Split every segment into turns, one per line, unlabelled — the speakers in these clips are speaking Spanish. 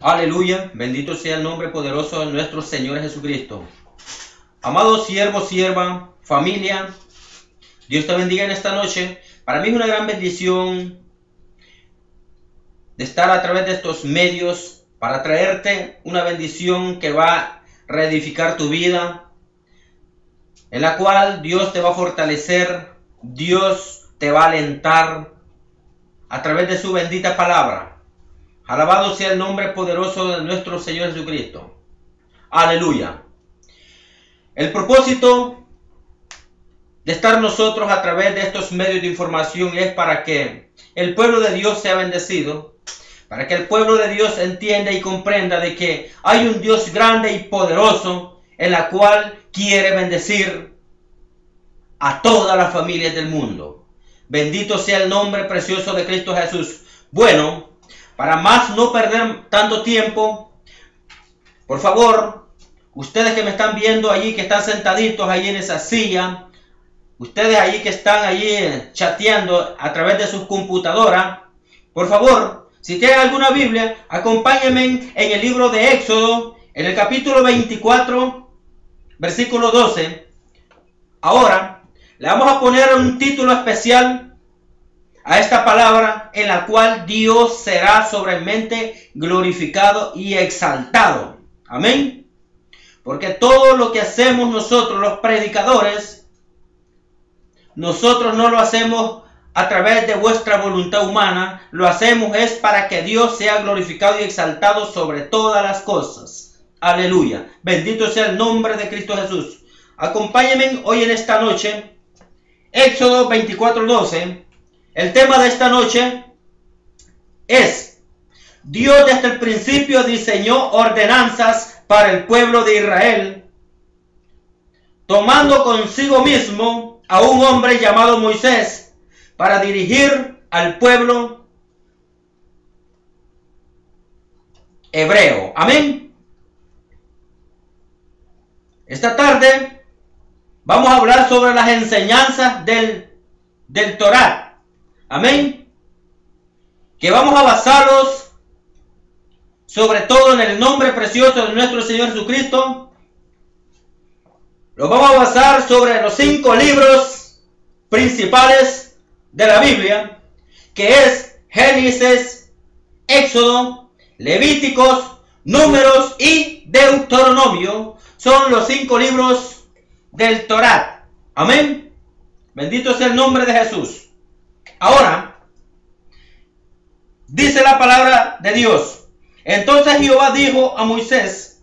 Aleluya, bendito sea el nombre poderoso de nuestro Señor Jesucristo. Amados siervos, sierva, familia, Dios te bendiga en esta noche. Para mí es una gran bendición de estar a través de estos medios para traerte una bendición que va a reedificar tu vida, en la cual Dios te va a fortalecer, Dios te va a alentar a través de su bendita palabra. Alabado sea el nombre poderoso de nuestro Señor Jesucristo. Aleluya. El propósito de estar nosotros a través de estos medios de información es para que el pueblo de Dios sea bendecido, para que el pueblo de Dios entienda y comprenda de que hay un Dios grande y poderoso en la cual quiere bendecir a todas las familias del mundo. Bendito sea el nombre precioso de Cristo Jesús. Bueno, para más no perder tanto tiempo, por favor, ustedes que me están viendo allí, que están sentaditos allí en esa silla, ustedes allí que están allí chateando a través de sus computadoras, por favor, si tienen alguna Biblia, acompáñenme en el libro de Éxodo, en el capítulo 24, versículo 12. Ahora, le vamos a poner un título especial a esta palabra, en la cual Dios será sobremente glorificado y exaltado. Amén. Porque todo lo que hacemos nosotros, los predicadores, nosotros no lo hacemos a través de vuestra voluntad humana, lo hacemos es para que Dios sea glorificado y exaltado sobre todas las cosas. Aleluya. Bendito sea el nombre de Cristo Jesús. Acompáñenme hoy en esta noche, Éxodo 24:12. El tema de esta noche es: Dios desde el principio diseñó ordenanzas para el pueblo de Israel, tomando consigo mismo a un hombre llamado Moisés para dirigir al pueblo hebreo. Amén. Esta tarde vamos a hablar sobre las enseñanzas del Torá. Amén. Que vamos a basarlos sobre todo en el nombre precioso de nuestro Señor Jesucristo. Lo vamos a basar sobre los 5 libros principales de la Biblia, que es Génesis, Éxodo, Levíticos, Números y Deuteronomio. Son los 5 libros del Torá. Amén. Bendito sea el nombre de Jesús. Ahora, dice la palabra de Dios: entonces Jehová dijo a Moisés: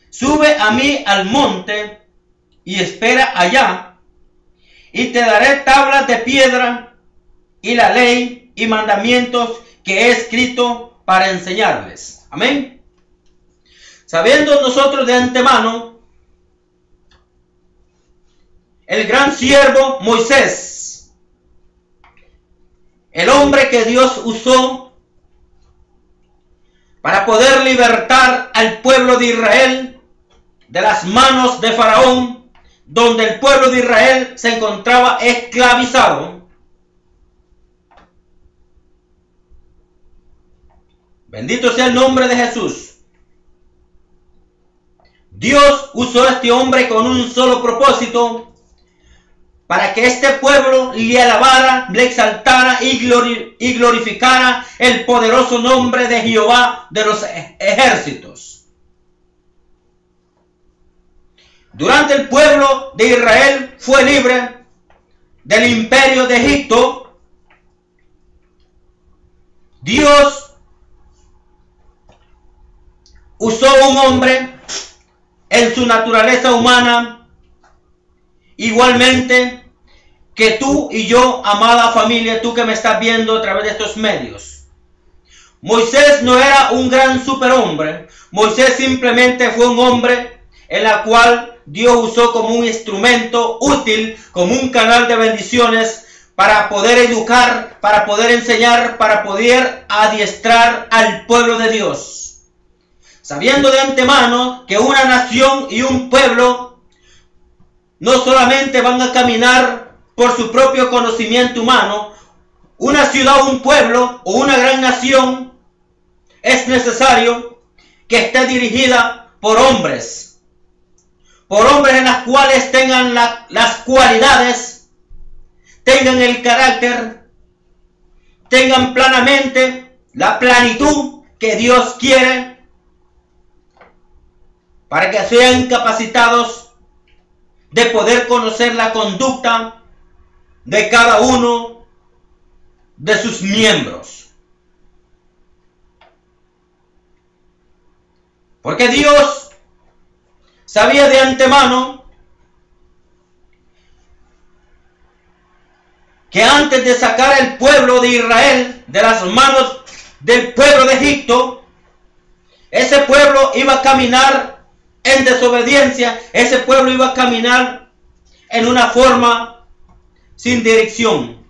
sube a mí al monte y espera allá, y te daré tablas de piedra y la ley y mandamientos que he escrito para enseñarles. Amén. Sabiendo nosotros de antemano, el gran siervo Moisés, el hombre que Dios usó para poder libertar al pueblo de Israel de las manos de Faraón, donde el pueblo de Israel se encontraba esclavizado. Bendito sea el nombre de Jesús. Dios usó a este hombre con un solo propósito: para que este pueblo le alabara, le exaltara y glorificara el poderoso nombre de Jehová de los ejércitos. Durante el pueblo de Israel fue libre del imperio de Egipto, Dios usó un hombre en su naturaleza humana, igualmente que tú y yo, amada familia, tú que me estás viendo a través de estos medios. Moisés no era un gran superhombre. Moisés simplemente fue un hombre en la cual Dios usó como un instrumento útil, como un canal de bendiciones para poder educar, para poder enseñar, para poder adiestrar al pueblo de Dios. Sabiendo de antemano que una nación y un pueblo no solamente van a caminar por su propio conocimiento humano, una ciudad, un pueblo o una gran nación es necesario que esté dirigida por hombres en las cuales tengan las cualidades, tengan el carácter, tengan plenamente la plenitud que Dios quiere, para que sean capacitados de poder conocer la conducta de cada uno de sus miembros. Porque Dios sabía de antemano que antes de sacar el pueblo de Israel de las manos del pueblo de Egipto, ese pueblo iba a caminar en desobediencia, ese pueblo iba a caminar en una forma sin dirección.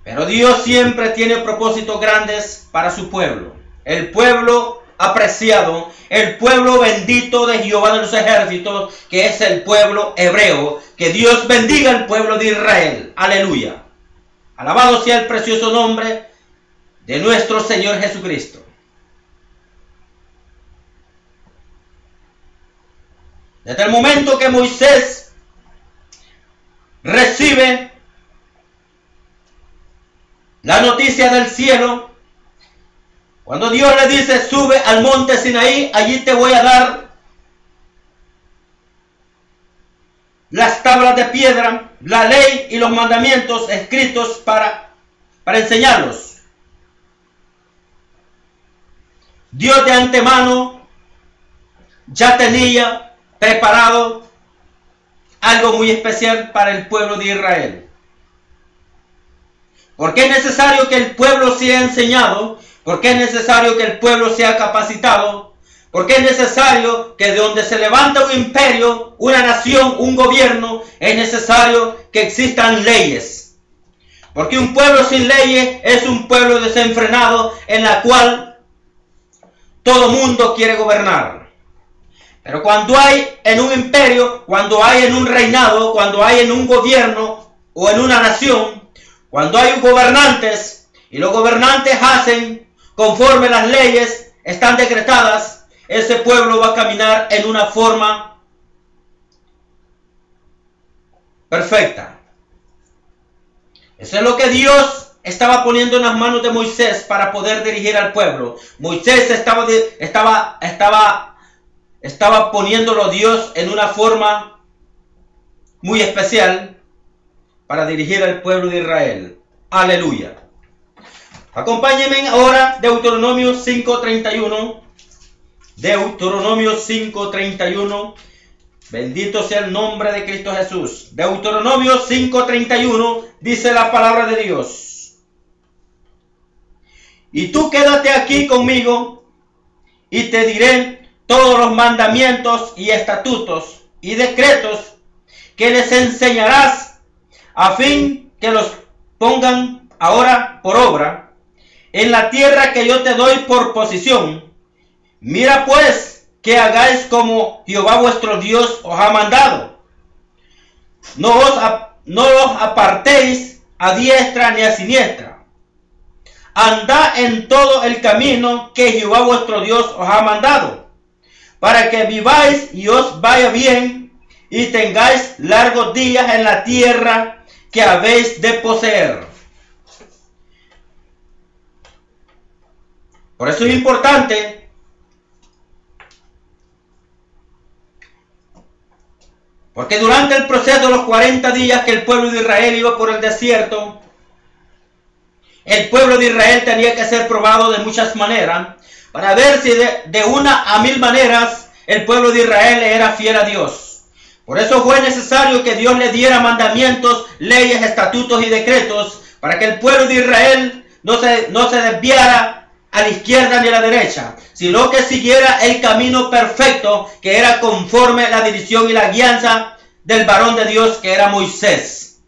Pero Dios siempre tiene propósitos grandes para su pueblo. El pueblo apreciado, el pueblo bendito de Jehová de los ejércitos, que es el pueblo hebreo. Que Dios bendiga al pueblo de Israel. Aleluya. Alabado sea el precioso nombre de nuestro Señor Jesucristo. Desde el momento que Moisés recibe la noticia del cielo, cuando Dios le dice: sube al monte Sinaí, allí te voy a dar las tablas de piedra, la ley y los mandamientos escritos para enseñarlos. Dios de antemano ya tenía preparado algo muy especial para el pueblo de Israel. Porque es necesario que el pueblo sea enseñado, porque es necesario que el pueblo sea capacitado, porque es necesario que de donde se levanta un imperio, una nación, un gobierno, es necesario que existan leyes. Porque un pueblo sin leyes es un pueblo desenfrenado en la cual todo mundo quiere gobernar. Pero cuando hay en un imperio, cuando hay en un reinado, cuando hay en un gobierno o en una nación, cuando hay gobernantes y los gobernantes hacen conforme las leyes están decretadas, ese pueblo va a caminar en una forma perfecta. Eso es lo que Dios estaba poniendo en las manos de Moisés para poder dirigir al pueblo. Moisés estaba poniéndolo Dios en una forma muy especial para dirigir al pueblo de Israel. Aleluya. Acompáñenme ahora, Deuteronomio 5:31. Deuteronomio 5:31. Bendito sea el nombre de Cristo Jesús. Deuteronomio 5:31 dice la palabra de Dios: y tú quédate aquí conmigo, y te diré todos los mandamientos y estatutos y decretos que les enseñarás, a fin que los pongan ahora por obra en la tierra que yo te doy por posesión. Mira pues que hagáis como Jehová vuestro Dios os ha mandado. No os apartéis a diestra ni a siniestra. Andad en todo el camino que Jehová vuestro Dios os ha mandado, para que viváis y os vaya bien, y tengáis largos días en la tierra que habéis de poseer. Por eso es importante porque durante el proceso de los 40 días que el pueblo de Israel iba por el desierto, el pueblo de Israel tenía que ser probado de muchas maneras para ver si de una a 1000 maneras el pueblo de Israel era fiel a Dios. Por eso fue necesario que Dios le diera mandamientos, leyes, estatutos y decretos para que el pueblo de Israel no se desviara a la izquierda ni a la derecha, sino que siguiera el camino perfecto que era conforme a la dirección y la guianza del varón de Dios que era Moisés.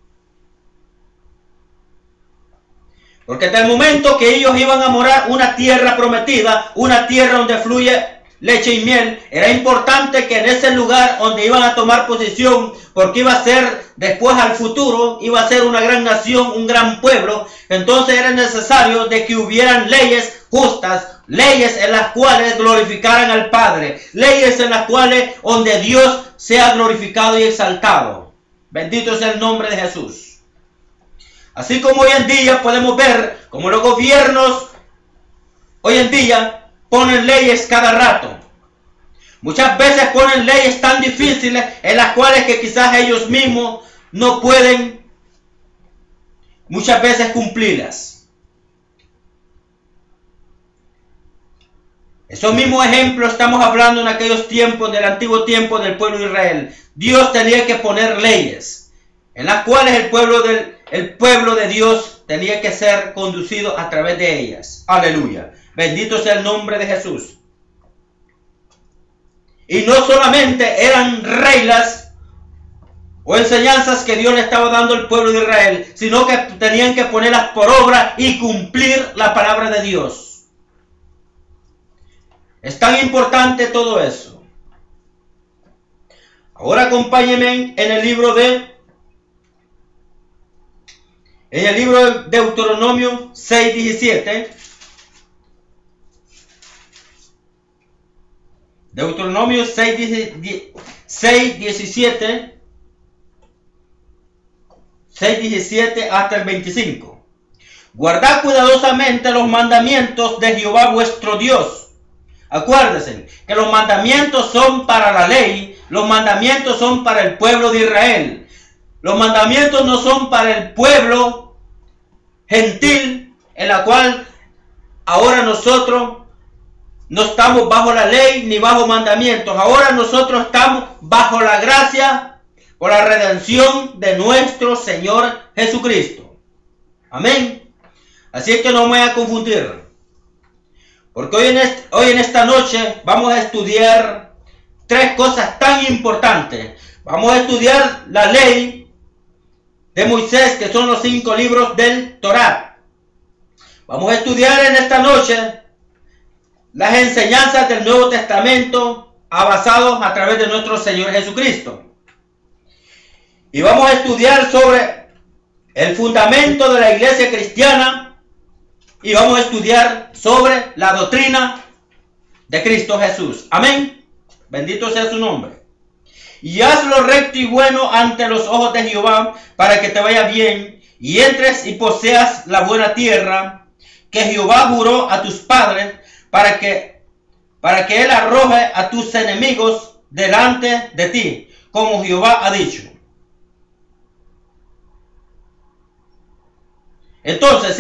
Porque hasta el momento que ellos iban a morar una tierra prometida, una tierra donde fluye leche y miel, era importante que en ese lugar donde iban a tomar posición, porque iba a ser después al futuro, iba a ser una gran nación, un gran pueblo, entonces era necesario de que hubieran leyes justas, leyes en las cuales glorificaran al Padre, leyes en las cuales donde Dios sea glorificado y exaltado. Bendito sea el nombre de Jesús. Así como hoy en día podemos ver como los gobiernos hoy en día ponen leyes cada rato. Muchas veces ponen leyes tan difíciles en las cuales que quizás ellos mismos no pueden muchas veces cumplirlas. Esos mismos ejemplos estamos hablando en aquellos tiempos, del antiguo tiempo del pueblo de Israel. Dios tenía que poner leyes en las cuales el pueblo de Dios tenía que ser conducido a través de ellas. Aleluya. Bendito sea el nombre de Jesús. Y no solamente eran reglas o enseñanzas que Dios le estaba dando al pueblo de Israel, sino que tenían que ponerlas por obra y cumplir la palabra de Dios. Es tan importante todo eso. Ahora acompáñenme en el libro de Deuteronomio 6:17. Deuteronomio 6:17 hasta el 25. Guardad cuidadosamente los mandamientos de Jehová vuestro Dios. Acuérdense que los mandamientos son para la ley, los mandamientos son para el pueblo de Israel. Los mandamientos no son para el pueblo gentil, en la cual ahora nosotros no estamos bajo la ley ni bajo mandamientos. Ahora nosotros estamos bajo la gracia o la redención de nuestro Señor Jesucristo. Amén. Así es que no me voy a confundir. Porque hoy en esta noche vamos a estudiar tres cosas tan importantes. Vamos a estudiar la ley de Moisés, que son los 5 libros del Torá. Vamos a estudiar en esta noche las enseñanzas del Nuevo Testamento basados a través de nuestro Señor Jesucristo. Y vamos a estudiar sobre el fundamento de la iglesia cristiana y vamos a estudiar sobre la doctrina de Cristo Jesús. Amén. Bendito sea su nombre. Y haz lo recto y bueno ante los ojos de Jehová, para que te vaya bien y entres y poseas la buena tierra que Jehová juró a tus padres, para que Él arroje a tus enemigos delante de ti, como Jehová ha dicho. Entonces,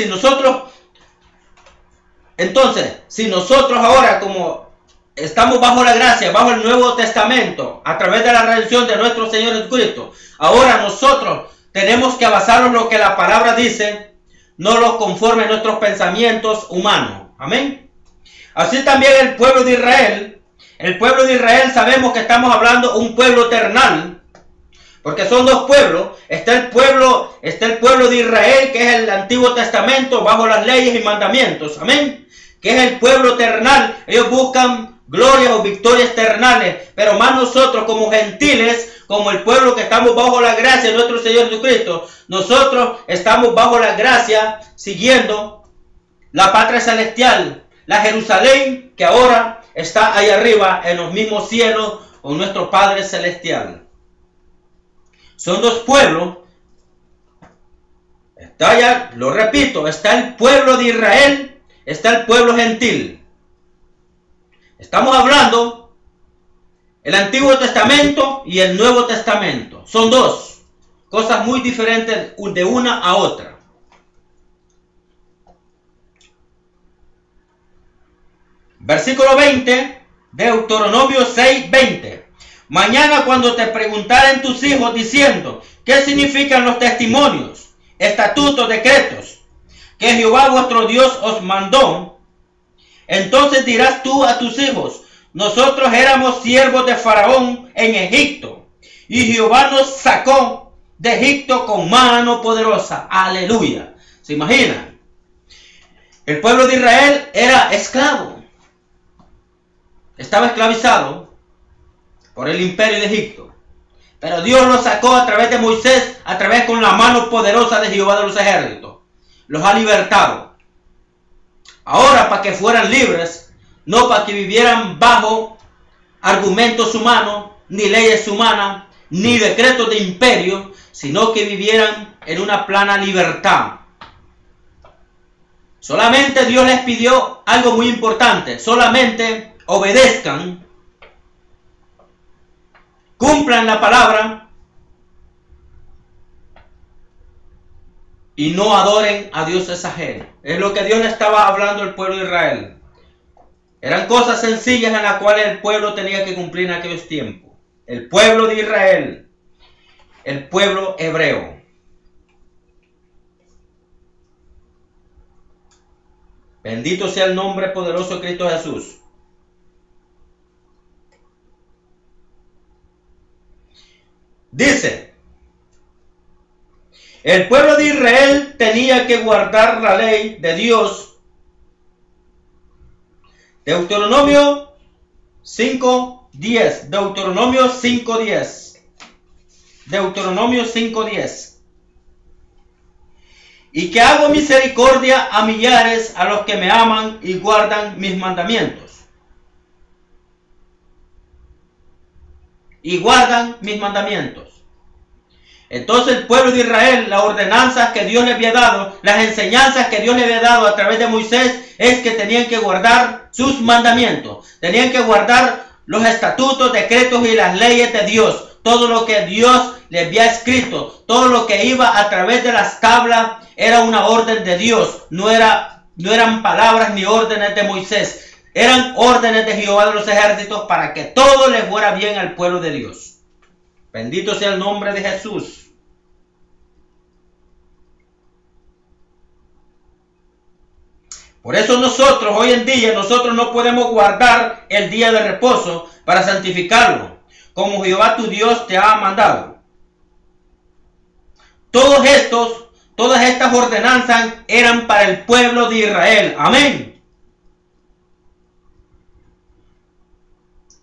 si nosotros ahora, como estamos bajo la gracia, bajo el Nuevo Testamento, a través de la redención de nuestro Señor Jesucristo, ahora nosotros tenemos que basarnos en lo que la palabra dice, no lo conforme a nuestros pensamientos humanos. Amén. Así también el pueblo de Israel sabemos que estamos hablando un pueblo terrenal, porque son dos pueblos. Está el pueblo de Israel, que es el Antiguo Testamento, bajo las leyes y mandamientos, amén, que es el pueblo terrenal. Ellos buscan glorias o victorias terrenales, pero más nosotros como gentiles, como el pueblo que estamos bajo la gracia de nuestro Señor Jesucristo, nosotros estamos bajo la gracia, siguiendo la patria celestial, la Jerusalén, que ahora está ahí arriba en los mismos cielos con nuestro Padre celestial. Son dos pueblos. Está ya, lo repito, está el pueblo de Israel, está el pueblo gentil. Estamos hablando el Antiguo Testamento y el Nuevo Testamento. Son dos cosas muy diferentes de una a otra. Versículo 20, Deuteronomio 6:20. Mañana cuando te preguntaren tus hijos diciendo, ¿qué significan los testimonios, estatutos, decretos que Jehová vuestro Dios os mandó? Entonces dirás tú a tus hijos, nosotros éramos siervos de Faraón en Egipto, y Jehová nos sacó de Egipto con mano poderosa. Aleluya. ¿Se imaginan? El pueblo de Israel era esclavo. estaba esclavizado por el imperio de Egipto. Pero Dios los sacó a través de Moisés, a través con la mano poderosa de Jehová de los ejércitos. Los ha libertado. Ahora para que fueran libres, no para que vivieran bajo argumentos humanos, ni leyes humanas, ni decretos de imperio, sino que vivieran en una plena libertad. Solamente Dios les pidió algo muy importante. Solamente obedezcan, cumplan la palabra y no adoren a dioses ajenos. Es lo que Dios le estaba hablando al pueblo de Israel. Eran cosas sencillas en las cuales el pueblo tenía que cumplir en aquellos tiempos. El pueblo de Israel, el pueblo hebreo. Bendito sea el nombre poderoso de Cristo Jesús. Dice, el pueblo de Israel tenía que guardar la ley de Dios. Deuteronomio 5:10. Deuteronomio 5:10. Deuteronomio 5:10. Y que hago misericordia a millares, a los que me aman y guardan mis mandamientos. Y guardan mis mandamientos. Entonces el pueblo de Israel, las ordenanzas que Dios le había dado, las enseñanzas que Dios le había dado a través de Moisés, es que tenían que guardar sus mandamientos. Tenían que guardar los estatutos, decretos y las leyes de Dios. Todo lo que Dios le había escrito, todo lo que iba a través de las tablas, era una orden de Dios. No eran palabras ni órdenes de Moisés. Eran órdenes de Jehová de los ejércitos para que todo le fuera bien al pueblo de Dios. Bendito sea el nombre de Jesús. Por eso nosotros, hoy en día, nosotros no podemos guardar el día de reposo para santificarlo, como Jehová tu Dios te ha mandado. Todas estas ordenanzas eran para el pueblo de Israel. Amén.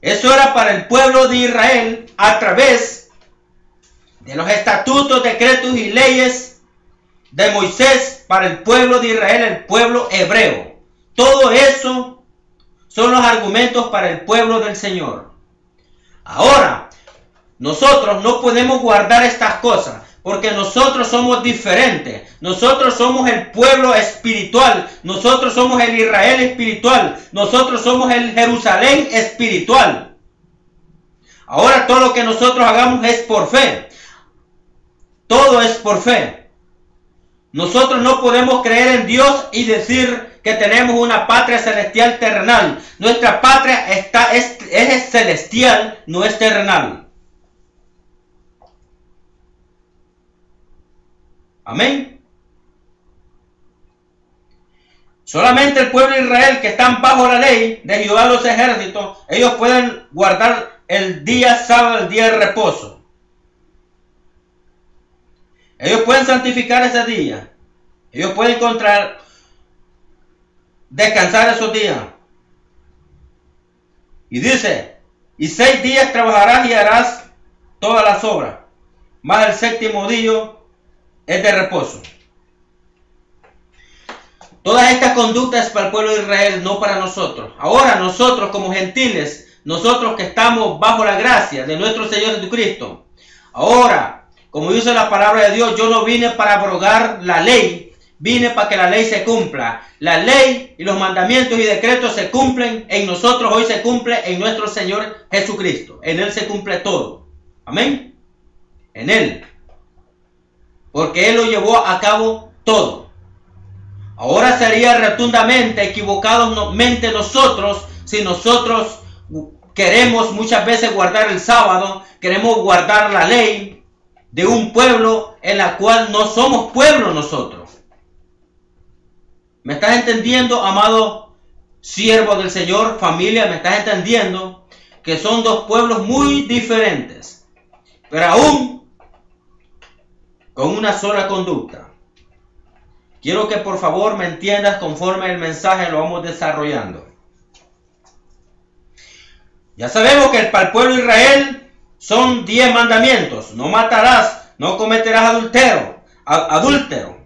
Eso era para el pueblo de Israel a través de los estatutos, decretos y leyes de Moisés para el pueblo de Israel, el pueblo hebreo. Todo eso son los argumentos para el pueblo del Señor. Ahora, nosotros no podemos guardar estas cosas porque nosotros somos diferentes. Nosotros somos el pueblo espiritual. Nosotros somos el Israel espiritual. Nosotros somos el Jerusalén espiritual. Ahora todo lo que nosotros hagamos es por fe. Todo es por fe. Nosotros no podemos creer en Dios y decir que tenemos una patria celestial terrenal. Nuestra patria es celestial, no es terrenal. Amén. Solamente el pueblo de Israel que están bajo la ley de Jehová de los ejércitos, ellos pueden guardar el día sábado, el día de reposo. Ellos pueden santificar ese día. Ellos pueden descansar esos días. Y dice, y 6 días trabajarás y harás todas las obras, más el séptimo día es de reposo. Todas estas conductas para el pueblo de Israel, no para nosotros. Ahora nosotros como gentiles, nosotros que estamos bajo la gracia de nuestro Señor Jesucristo, ahora, como dice la palabra de Dios, yo no vine para abrogar la ley, vine para que la ley se cumpla. La ley y los mandamientos y decretos se cumplen en nosotros, hoy se cumple en nuestro Señor Jesucristo. En Él se cumple todo. Amén. En Él. Porque Él lo llevó a cabo todo. Ahora sería rotundamente equivocados nosotros si nosotros queremos muchas veces guardar el sábado, queremos guardar la ley de un pueblo en la cual no somos pueblo nosotros. ¿Me estás entendiendo, amado siervo del Señor, familia? ¿Me estás entendiendo? Que son dos pueblos muy diferentes, pero aún con una sola conducta. Quiero que por favor me entiendas conforme el mensaje lo vamos desarrollando. Ya sabemos que para el pueblo de Israel son 10 mandamientos. No matarás, no cometerás adúltero,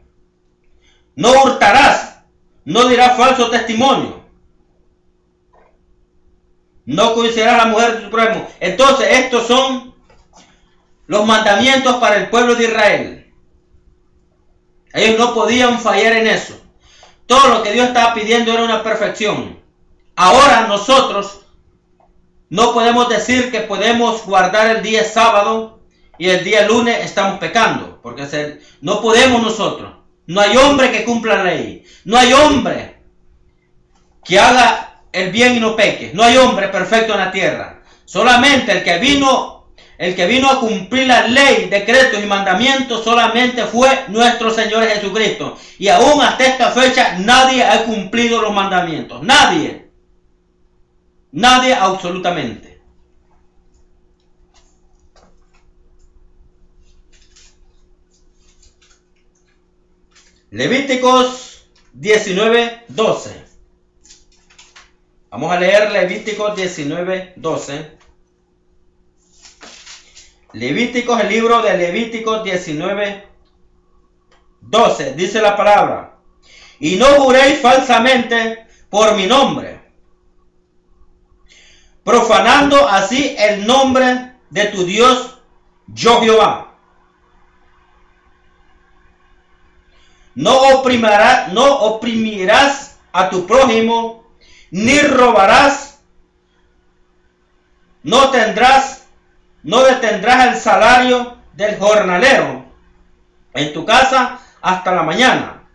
no hurtarás, no dirás falso testimonio, no codiciarás a la mujer de tu prójimo. Entonces estos son los mandamientos para el pueblo de Israel. Ellos no podían fallar en eso. Todo lo que Dios estaba pidiendo era una perfección. Ahora nosotros no podemos decir que podemos guardar el día sábado y el día lunes estamos pecando, porque no podemos nosotros. No hay hombre que cumpla la ley. No hay hombre que haga el bien y no peque. No hay hombre perfecto en la tierra. Solamente el que vino a cumplir la ley, decretos y mandamientos solamente fue nuestro Señor Jesucristo. Y aún hasta esta fecha nadie ha cumplido los mandamientos. Nadie. Nadie absolutamente. Levíticos 19:12. Vamos a leer Levíticos 19:12. Levíticos, el libro de Levíticos 19:12. Dice la palabra: y no juréis falsamente por mi nombre, profanando así el nombre de tu Dios, yo Jehová. No oprimirás a tu prójimo, ni robarás, no detendrás el salario del jornalero en tu casa hasta la mañana.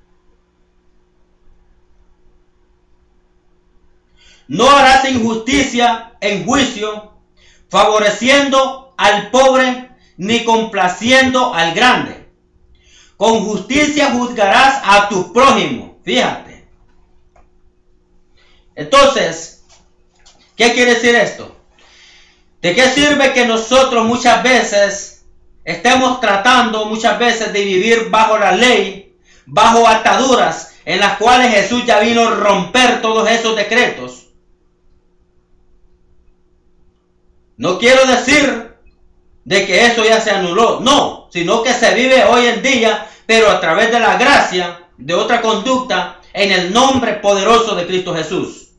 No harás injusticia en juicio, favoreciendo al pobre, ni complaciendo al grande. Con justicia juzgarás a tu prójimo. Fíjate. Entonces, ¿qué quiere decir esto? ¿De qué sirve que nosotros muchas veces estemos tratando de vivir bajo la ley, bajo ataduras en las cuales Jesús ya vino a romper todos esos decretos? No quiero decir de que eso ya se anuló, no, sino que se vive hoy en día, pero a través de la gracia, de otra conducta, en el nombre poderoso de Cristo Jesús.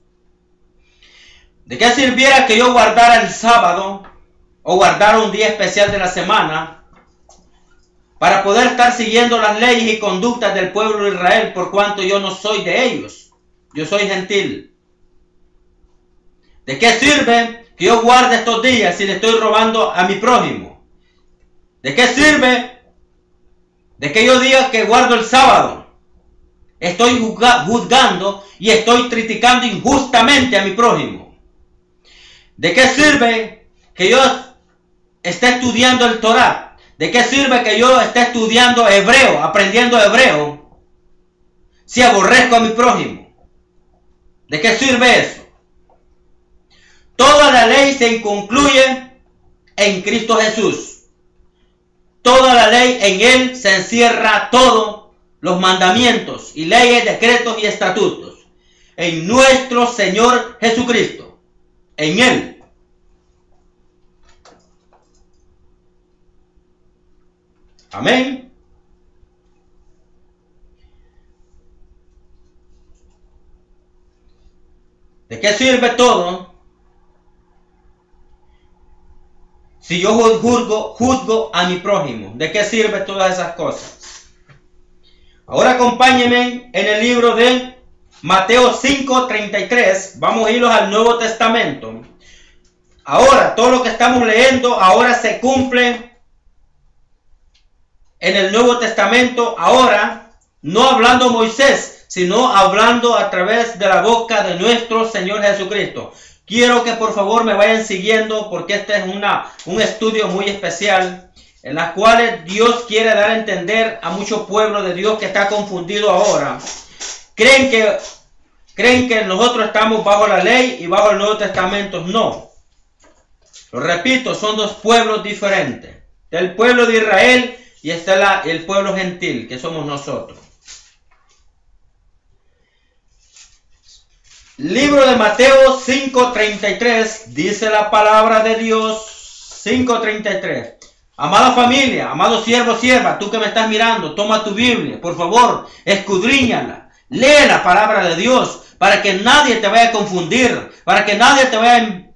¿De qué sirviera que yo guardara el sábado o guardara un día especial de la semana para poder estar siguiendo las leyes y conductas del pueblo de Israel, por cuanto yo no soy de ellos? Yo soy gentil. ¿De qué sirve que yo guarde estos días si le estoy robando a mi prójimo? ¿De qué sirve de que yo diga que guardo el sábado? Estoy juzgando y estoy criticando injustamente a mi prójimo. ¿De qué sirve que yo esté estudiando el Torá? ¿De qué sirve que yo esté estudiando hebreo, aprendiendo hebreo, si aborrezco a mi prójimo? ¿De qué sirve eso? Toda la ley se concluye en Cristo Jesús. Toda la ley, en Él se encierra todos los mandamientos y leyes, decretos y estatutos. En nuestro Señor Jesucristo. En Él. Amén. ¿De qué sirve todo si yo juzgo a mi prójimo? ¿De qué sirve todas esas cosas? Ahora acompáñenme en el libro de Mateo 5:33. Vamos a irnos al Nuevo Testamento. Ahora, todo lo que estamos leyendo ahora se cumple en el Nuevo Testamento. Ahora, no hablando Moisés, sino hablando a través de la boca de nuestro Señor Jesucristo. Quiero que por favor me vayan siguiendo, porque este es un estudio muy especial en las cuales Dios quiere dar a entender a mucho pueblo de Dios que está confundido ahora. Creen que nosotros estamos bajo la ley y bajo el Nuevo Testamento. No. Lo repito, son dos pueblos diferentes. El pueblo de Israel y está el pueblo gentil, que somos nosotros. Libro de Mateo 5:33, dice la palabra de Dios, 5:33. Amada familia, amado siervo, sierva, tú que me estás mirando, toma tu Biblia, por favor, escudriñala, lee la palabra de Dios, para que nadie te vaya a confundir, para que nadie te vaya a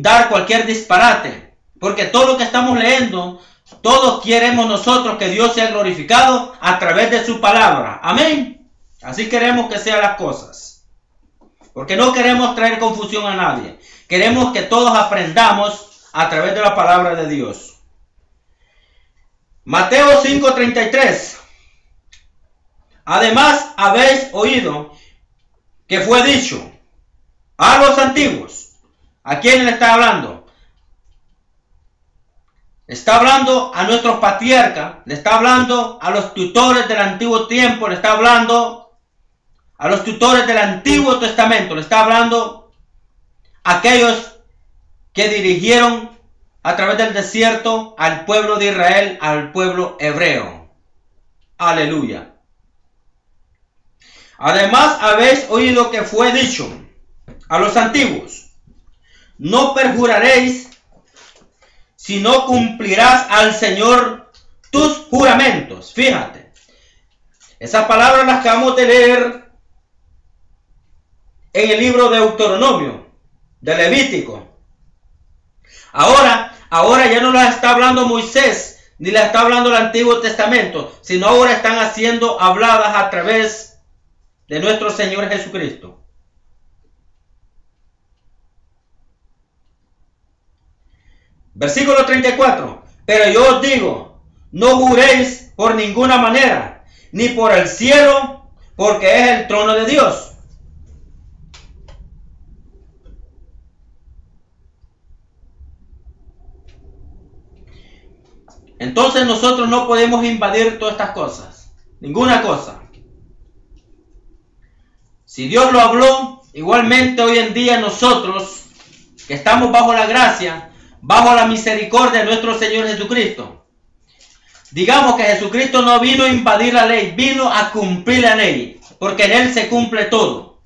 dar cualquier disparate, porque todo lo que estamos leyendo, todos queremos nosotros que Dios sea glorificado a través de su palabra. Amén. Así queremos que sean las cosas, porque no queremos traer confusión a nadie. Queremos que todos aprendamos a través de la palabra de Dios. Mateo 5:33. Además habéis oído que fue dicho a los antiguos. ¿A quién le está hablando? Está hablando a nuestros patriarcas, le está hablando a los tutores del antiguo tiempo, le está hablando a los tutores del Antiguo Testamento, le está hablando a aquellos que dirigieron a través del desierto al pueblo de Israel, al pueblo hebreo. Aleluya. Además habéis oído que fue dicho a los antiguos: no perjuraréis, si no cumplirás al Señor tus juramentos. Fíjate, esas palabras las acabamos de leer en el libro de Deuteronomio, de Levítico. Ahora ya no las está hablando Moisés, ni las está hablando el Antiguo Testamento, sino ahora están siendo habladas a través de nuestro Señor Jesucristo. Versículo 34. Pero yo os digo, no juréis por ninguna manera, ni por el cielo, porque es el trono de Dios. Entonces nosotros no podemos invadir todas estas cosas, ninguna cosa. Si Dios lo habló, igualmente hoy en día nosotros, que estamos bajo la gracia, bajo la misericordia de nuestro Señor Jesucristo, digamos que Jesucristo no vino a invadir la ley, vino a cumplir la ley, porque en Él se cumple todo.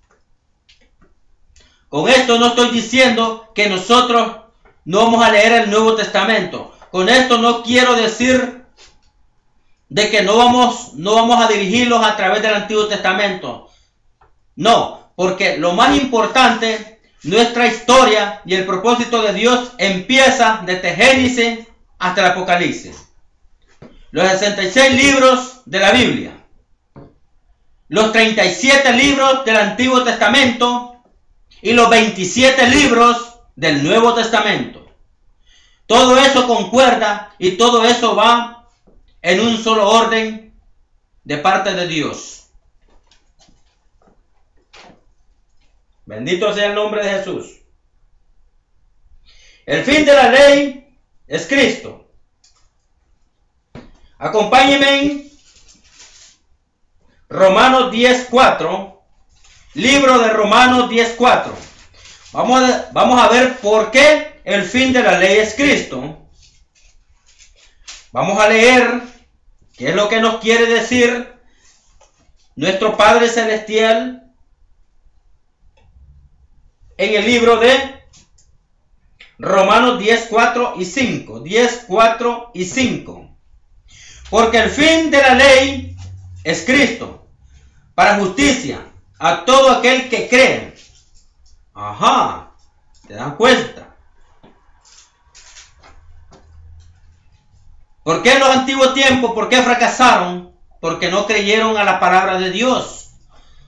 Con esto no estoy diciendo que nosotros no vamos a leer el Nuevo Testamento. Con esto no quiero decir de que no vamos a dirigirlos a través del Antiguo Testamento. No, porque lo más importante, nuestra historia y el propósito de Dios empieza desde Génesis hasta el Apocalipsis. Los 66 libros de la Biblia, los 37 libros del Antiguo Testamento y los 27 libros del Nuevo Testamento. Todo eso concuerda y todo eso va en un solo orden de parte de Dios. Bendito sea el nombre de Jesús. El fin de la ley es Cristo. Acompáñenme en Romanos 10:4. Libro de Romanos 10:4. Vamos a ver por qué el fin de la ley es Cristo. Vamos a leer qué es lo que nos quiere decir nuestro Padre Celestial en el libro de Romanos 10:4 y 5. 10:4 y 5. Porque el fin de la ley es Cristo, para justicia a todo aquel que cree. Ajá, ¿te dan cuenta? ¿Por qué en los antiguos tiempos? ¿Por qué fracasaron? Porque no creyeron a la palabra de Dios.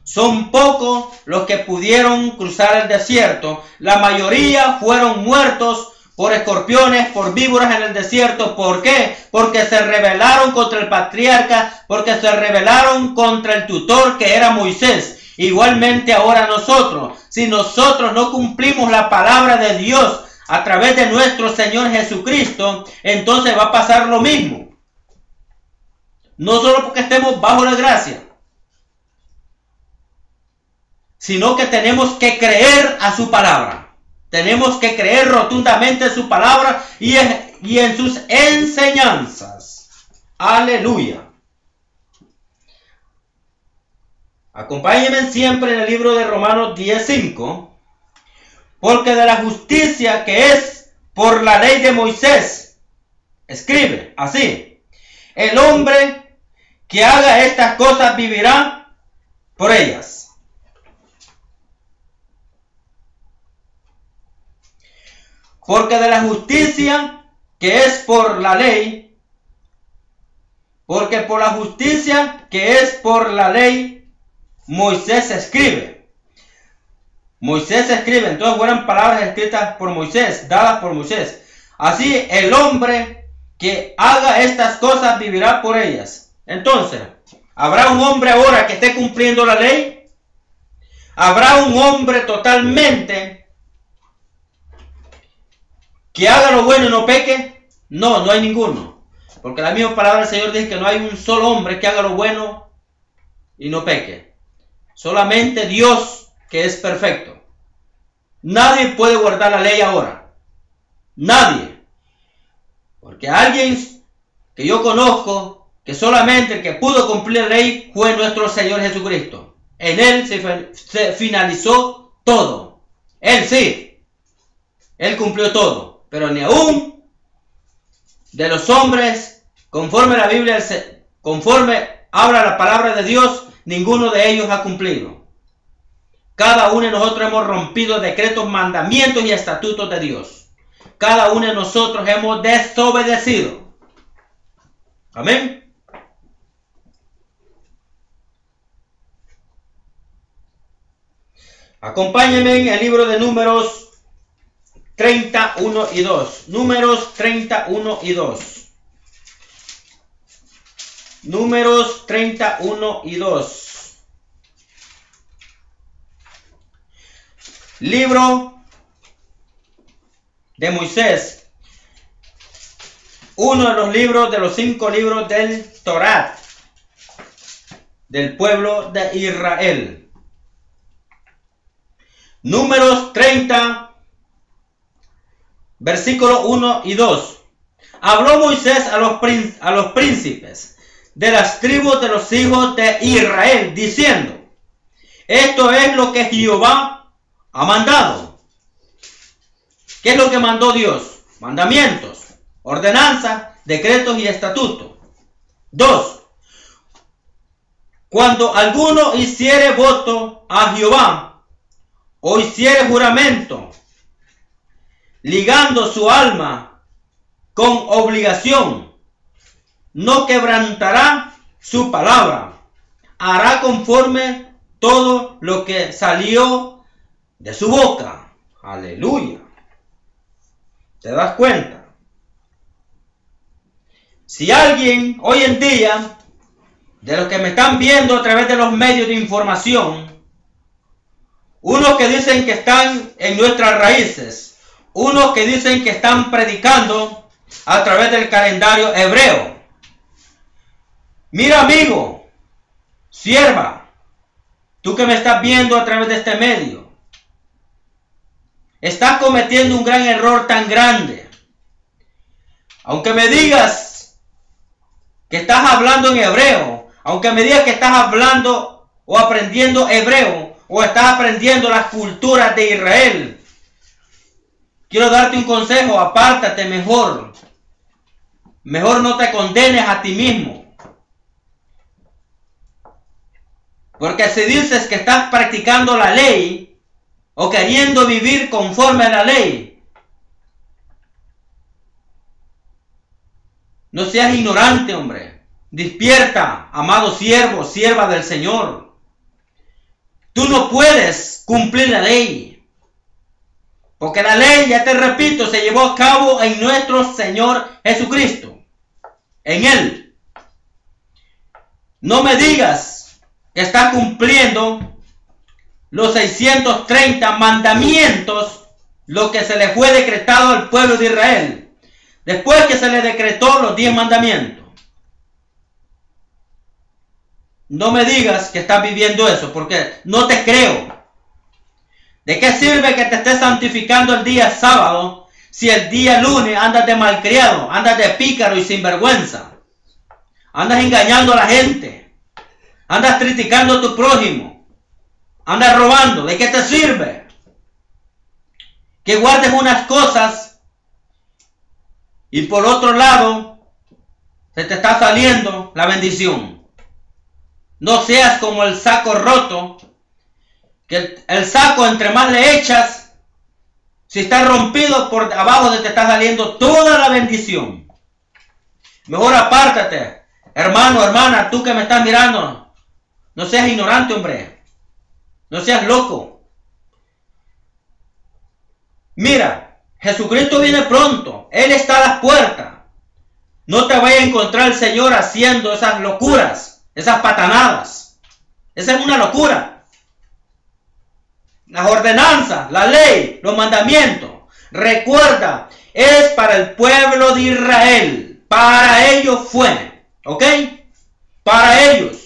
Son pocos los que pudieron cruzar el desierto. La mayoría fueron muertos por escorpiones, por víboras en el desierto. ¿Por qué? Porque se rebelaron contra el patriarca, porque se rebelaron contra el tutor que era Moisés. Igualmente ahora nosotros, si nosotros no cumplimos la palabra de Dios a través de nuestro Señor Jesucristo, entonces va a pasar lo mismo. No solo porque estemos bajo la gracia, sino que tenemos que creer a su palabra. Tenemos que creer rotundamente en su palabra y en sus enseñanzas. Aleluya. Acompáñenme siempre en el libro de Romanos 10:5. Porque de la justicia que es por la ley de Moisés, escribe así: el hombre que haga estas cosas vivirá por ellas. Porque de la justicia que es por la ley, porque por la justicia que es por la ley, Moisés escribe. Moisés escribe, entonces fueron palabras escritas por Moisés, dadas por Moisés. Así el hombre que haga estas cosas vivirá por ellas. Entonces, ¿habrá un hombre ahora que esté cumpliendo la ley? ¿Habrá un hombre totalmente que haga lo bueno y no peque? No, no hay ninguno. Porque la misma palabra del Señor dice que no hay un solo hombre que haga lo bueno y no peque. Solamente Dios, que es perfecto. Nadie puede guardar la ley ahora. Nadie. Porque alguien que yo conozco, que solamente el que pudo cumplir la ley fue nuestro Señor Jesucristo. En Él se finalizó todo. Él sí. Él cumplió todo. Pero ni aún de los hombres, conforme la Biblia, conforme habla la palabra de Dios, ninguno de ellos ha cumplido. Cada uno de nosotros hemos rompido decretos, mandamientos y estatutos de Dios. Cada uno de nosotros hemos desobedecido. Amén. Acompáñenme en el libro de Números 31 y 2. Números 31 y 2. Números 31 y 2. Libro de Moisés. Uno de los libros, de los 5 libros del Torá, del pueblo de Israel. Números 30, versículo 1 y 2. Habló Moisés a los príncipes de las tribus de los hijos de Israel, diciendo: esto es lo que Jehová ha mandado. ¿Qué es lo que mandó Dios? Mandamientos, ordenanzas, decretos y estatutos. 2. Cuando alguno hiciere voto a Jehová o hiciere juramento, ligando su alma con obligación, no quebrantará su palabra, hará conforme todo lo que salió de su boca. Aleluya. ¿Te das cuenta? Si alguien hoy en día, de los que me están viendo a través de los medios de información, unos que dicen que están en nuestras raíces, unos que dicen que están predicando a través del calendario hebreo. Mira, amigo, sierva, tú que me estás viendo a través de este medio, estás cometiendo un gran error tan grande. Aunque me digas que estás hablando en hebreo, aunque me digas que estás hablando o aprendiendo hebreo, o estás aprendiendo las culturas de Israel, quiero darte un consejo: apártate mejor. Mejor no te condenes a ti mismo. Porque si dices que estás practicando la ley, o queriendo vivir conforme a la ley, no seas ignorante, hombre. Despierta, amado siervo, sierva del Señor. Tú no puedes cumplir la ley, porque la ley, ya te repito, se llevó a cabo en nuestro Señor Jesucristo. En Él. No me digas que estás cumpliendo los 630 mandamientos, lo que se le fue decretado al pueblo de Israel, después que se le decretó los 10 mandamientos. No me digas que estás viviendo eso, porque no te creo. ¿De qué sirve que te estés santificando el día sábado si el día lunes andas de malcriado, andas de pícaro y sinvergüenza? Andas engañando a la gente. Andas criticando a tu prójimo. Andas robando. ¿De qué te sirve? Que guardes unas cosas y por otro lado se te está saliendo la bendición. No seas como el saco roto, que el saco entre más le echas, si está rompido por abajo se te está saliendo toda la bendición. Mejor apártate, hermano, hermana, tú que me estás mirando. No seas ignorante, hombre. No seas loco. Mira, Jesucristo viene pronto. Él está a las puertas. No te vaya a encontrar el Señor haciendo esas locuras, esas patanadas. Esa es una locura. Las ordenanzas, la ley, los mandamientos. Recuerda, es para el pueblo de Israel. Para ellos fue. ¿Ok? Para ellos.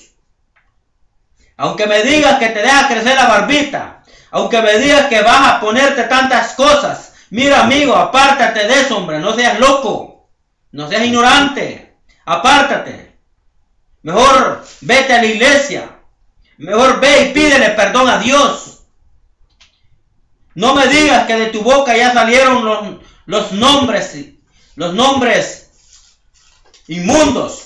Aunque me digas que te dejas crecer la barbita, aunque me digas que vas a ponerte tantas cosas, mira, amigo, apártate de eso, hombre. No seas loco. No seas ignorante. Apártate. Mejor vete a la iglesia. Mejor ve y pídele perdón a Dios. No me digas que de tu boca ya salieron los nombres inmundos.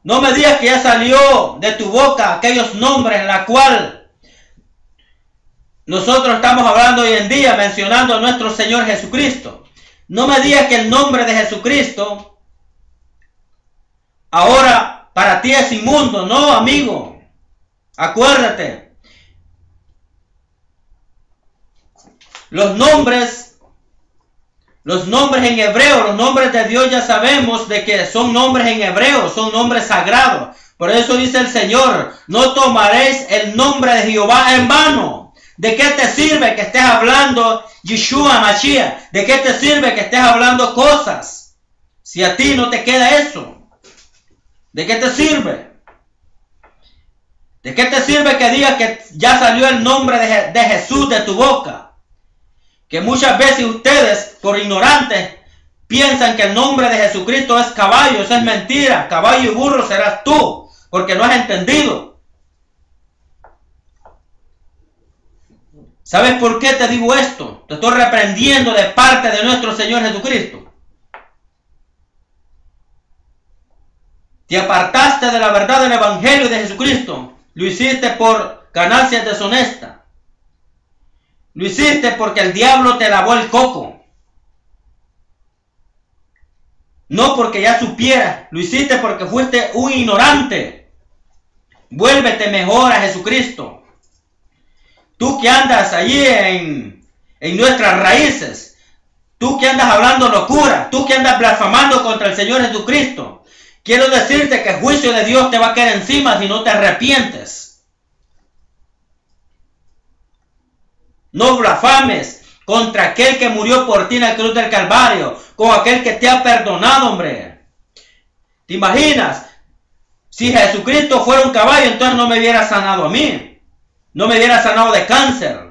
No me digas que ya salió de tu boca aquellos nombres en la cual nosotros estamos hablando hoy en día, mencionando a nuestro Señor Jesucristo. No me digas que el nombre de Jesucristo ahora para ti es inmundo. No, amigo. Acuérdate. Los nombres en hebreo, los nombres de Dios ya sabemos de que son nombres en hebreo, son nombres sagrados. Por eso dice el Señor, no tomaréis el nombre de Jehová en vano. ¿De qué te sirve que estés hablando Yeshua Mashiach? ¿De qué te sirve que estés hablando cosas si a ti no te queda eso? ¿De qué te sirve? ¿De qué te sirve que digas que ya salió el nombre de Jesús de tu boca? Que muchas veces ustedes, por ignorantes, piensan que el nombre de Jesucristo es caballo. Eso es mentira. Caballo y burro serás tú, porque no has entendido. ¿Sabes por qué te digo esto? Te estoy reprendiendo de parte de nuestro Señor Jesucristo. Te apartaste de la verdad del Evangelio de Jesucristo. Lo hiciste por ganancias deshonestas. Lo hiciste porque el diablo te lavó el coco. No porque ya supieras. Lo hiciste porque fuiste un ignorante. Vuélvete mejor a Jesucristo. Tú que andas allí en nuestras raíces. Tú que andas hablando locura. Tú que andas blasfemando contra el Señor Jesucristo. Quiero decirte que el juicio de Dios te va a caer encima si no te arrepientes. No blasfemes contra aquel que murió por ti en la cruz del Calvario, con aquel que te ha perdonado, hombre. ¿Te imaginas? Si Jesucristo fuera un caballo, entonces no me hubiera sanado a mí. No me hubiera sanado de cáncer.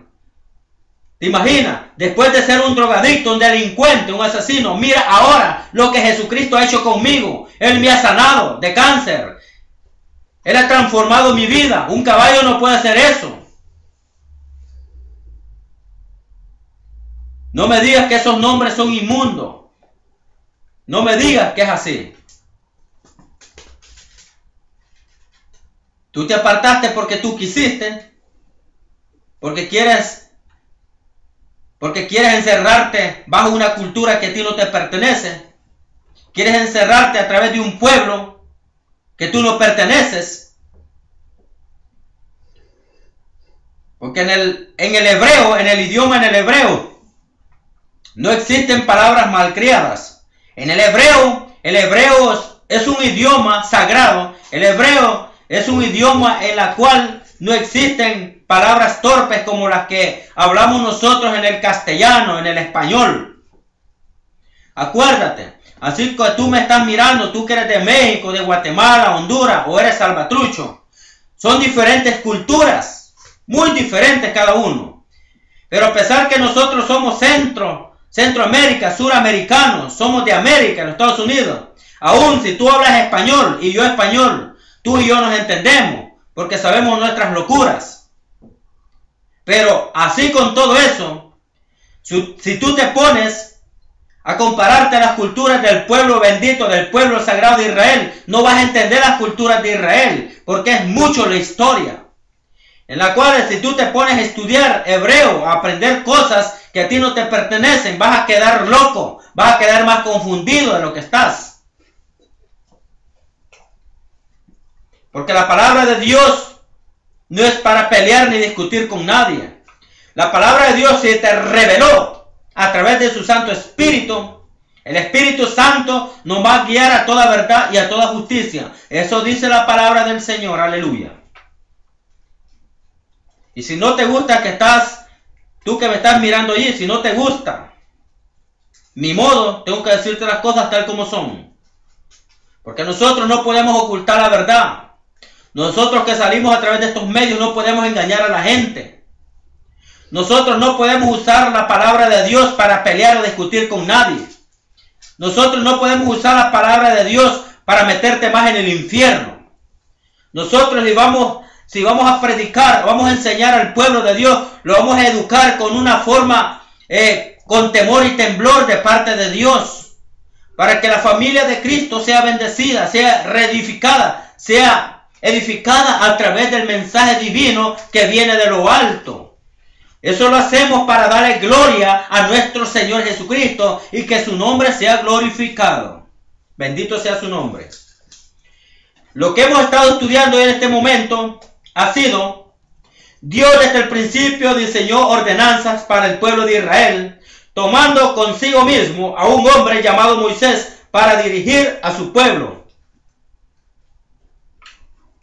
¿Te imaginas? Después de ser un drogadicto, un delincuente, un asesino, mira ahora lo que Jesucristo ha hecho conmigo. Él me ha sanado de cáncer. Él ha transformado mi vida. Un caballo no puede hacer eso. No me digas que esos nombres son inmundos. No me digas que es así. Tú te apartaste porque tú quisiste. Porque quieres encerrarte bajo una cultura que a ti no te pertenece. Quieres encerrarte a través de un pueblo que tú no perteneces. Porque en el hebreo, en el idioma hebreo, no existen palabras malcriadas. En el hebreo es un idioma sagrado. El hebreo es un idioma en la cual no existen palabras torpes como las que hablamos nosotros en el castellano, en el español. Acuérdate, así que tú me estás mirando, tú que eres de México, de Guatemala, Honduras o eres salvatrucho. Son diferentes culturas, muy diferentes cada uno. Pero a pesar que nosotros somos Centroamérica, suramericanos, somos de América, en los Estados Unidos. Aún si tú hablas español y yo español, tú y yo nos entendemos, porque sabemos nuestras locuras. Pero así con todo eso, si tú te pones a compararte a las culturas del pueblo bendito, del pueblo sagrado de Israel, no vas a entender las culturas de Israel, porque es mucho la historia, en la cual si tú te pones a estudiar hebreo, a aprender cosas que a ti no te pertenecen, vas a quedar loco, vas a quedar más confundido de lo que estás. Porque la palabra de Dios no es para pelear ni discutir con nadie. La palabra de Dios se te reveló a través de su Santo Espíritu. El Espíritu Santo nos va a guiar a toda verdad y a toda justicia. Eso dice la palabra del Señor. Aleluya. Y si no te gusta que estás, tú que me estás mirando allí, si no te gusta, ni modo, tengo que decirte las cosas tal como son. Porque nosotros no podemos ocultar la verdad. Nosotros que salimos a través de estos medios no podemos engañar a la gente. Nosotros no podemos usar la palabra de Dios para pelear o discutir con nadie. Nosotros no podemos usar la palabra de Dios para meterte más en el infierno. Nosotros si vamos a predicar, vamos a enseñar al pueblo de Dios, lo vamos a educar con una forma, con temor y temblor de parte de Dios, para que la familia de Cristo sea bendecida, sea reedificada, sea edificada a través del mensaje divino que viene de lo alto. Eso lo hacemos para darle gloria a nuestro Señor Jesucristo y que su nombre sea glorificado. Bendito sea su nombre. Lo que hemos estado estudiando en este momento ha sido: Dios desde el principio diseñó ordenanzas para el pueblo de Israel, tomando consigo mismo a un hombre llamado Moisés para dirigir a su pueblo.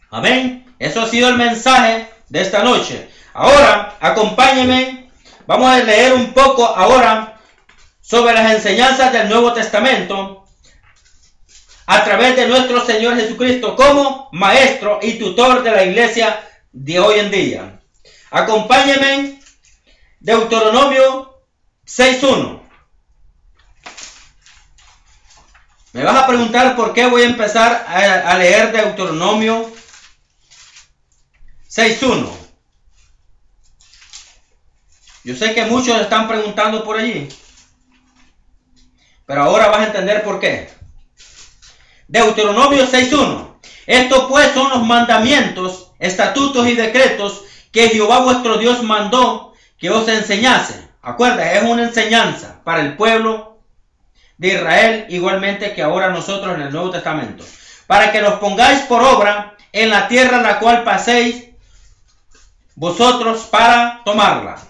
Amén. Eso ha sido el mensaje de esta noche. Ahora, acompáñenme. Vamos a leer un poco ahora sobre las enseñanzas del Nuevo Testamento a través de nuestro Señor Jesucristo como maestro y tutor de la iglesia de hoy en día. Acompáñenme. Deuteronomio 6:1. Me vas a preguntar por qué voy a empezar a leer Deuteronomio 6:1. Yo sé que muchos están preguntando por allí, pero ahora vas a entender por qué. Deuteronomio 6:1. Estos pues son los mandamientos, estatutos y decretos que Jehová vuestro Dios mandó que os enseñase. Acuerda, es una enseñanza para el pueblo de Israel, igualmente que ahora nosotros en el Nuevo Testamento, para que los pongáis por obra en la tierra en la cual paséis vosotros para tomarla.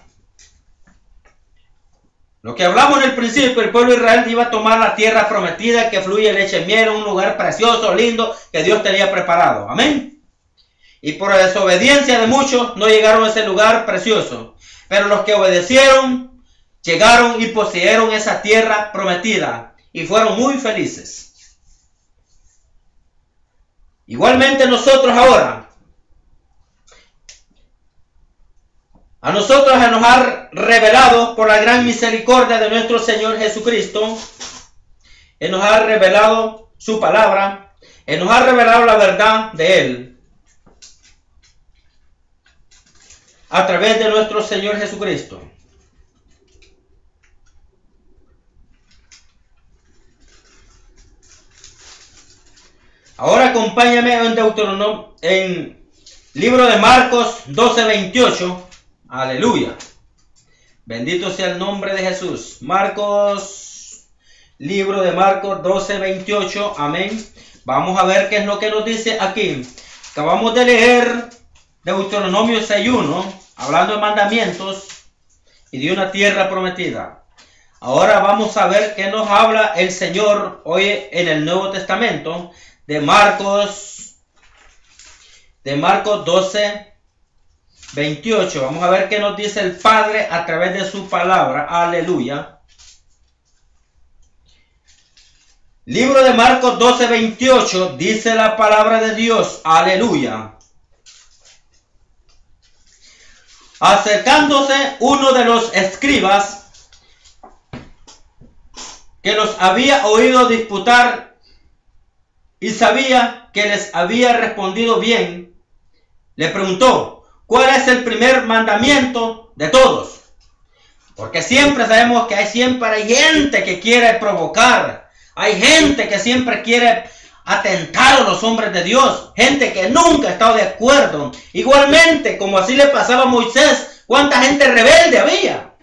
Lo que hablamos en el principio, el pueblo de Israel iba a tomar la tierra prometida que fluye leche y miel, un lugar precioso, lindo, que Dios tenía preparado. Amén. Y por la desobediencia de muchos no llegaron a ese lugar precioso. Pero los que obedecieron, llegaron y poseyeron esa tierra prometida y fueron muy felices. Igualmente nosotros ahora, a nosotros se nos ha revelado por la gran misericordia de nuestro Señor Jesucristo, Él nos ha revelado su palabra, Él nos ha revelado la verdad de Él a través de nuestro Señor Jesucristo. Ahora acompáñame en Deuteronomio, en libro de Marcos 12:28. Aleluya. Bendito sea el nombre de Jesús. Libro de Marcos 12:28. Amén. Vamos a ver qué es lo que nos dice aquí. Acabamos de leer Deuteronomio 6:1, hablando de mandamientos y de una tierra prometida. Ahora vamos a ver qué nos habla el Señor hoy en el Nuevo Testamento de Marcos 12:28. Vamos a ver qué nos dice el Padre a través de su palabra. Aleluya. Libro de Marcos 12:28 dice la palabra de Dios. Aleluya. Acercándose uno de los escribas que los había oído disputar y sabía que les había respondido bien, le preguntó, ¿cuál es el primer mandamiento de todos? Porque siempre sabemos que siempre hay gente que quiere provocar, hay gente que siempre quiere atentar a los hombres de Dios, gente que nunca ha estado de acuerdo. Igualmente, como así le pasaba a Moisés, ¿cuánta gente rebelde había?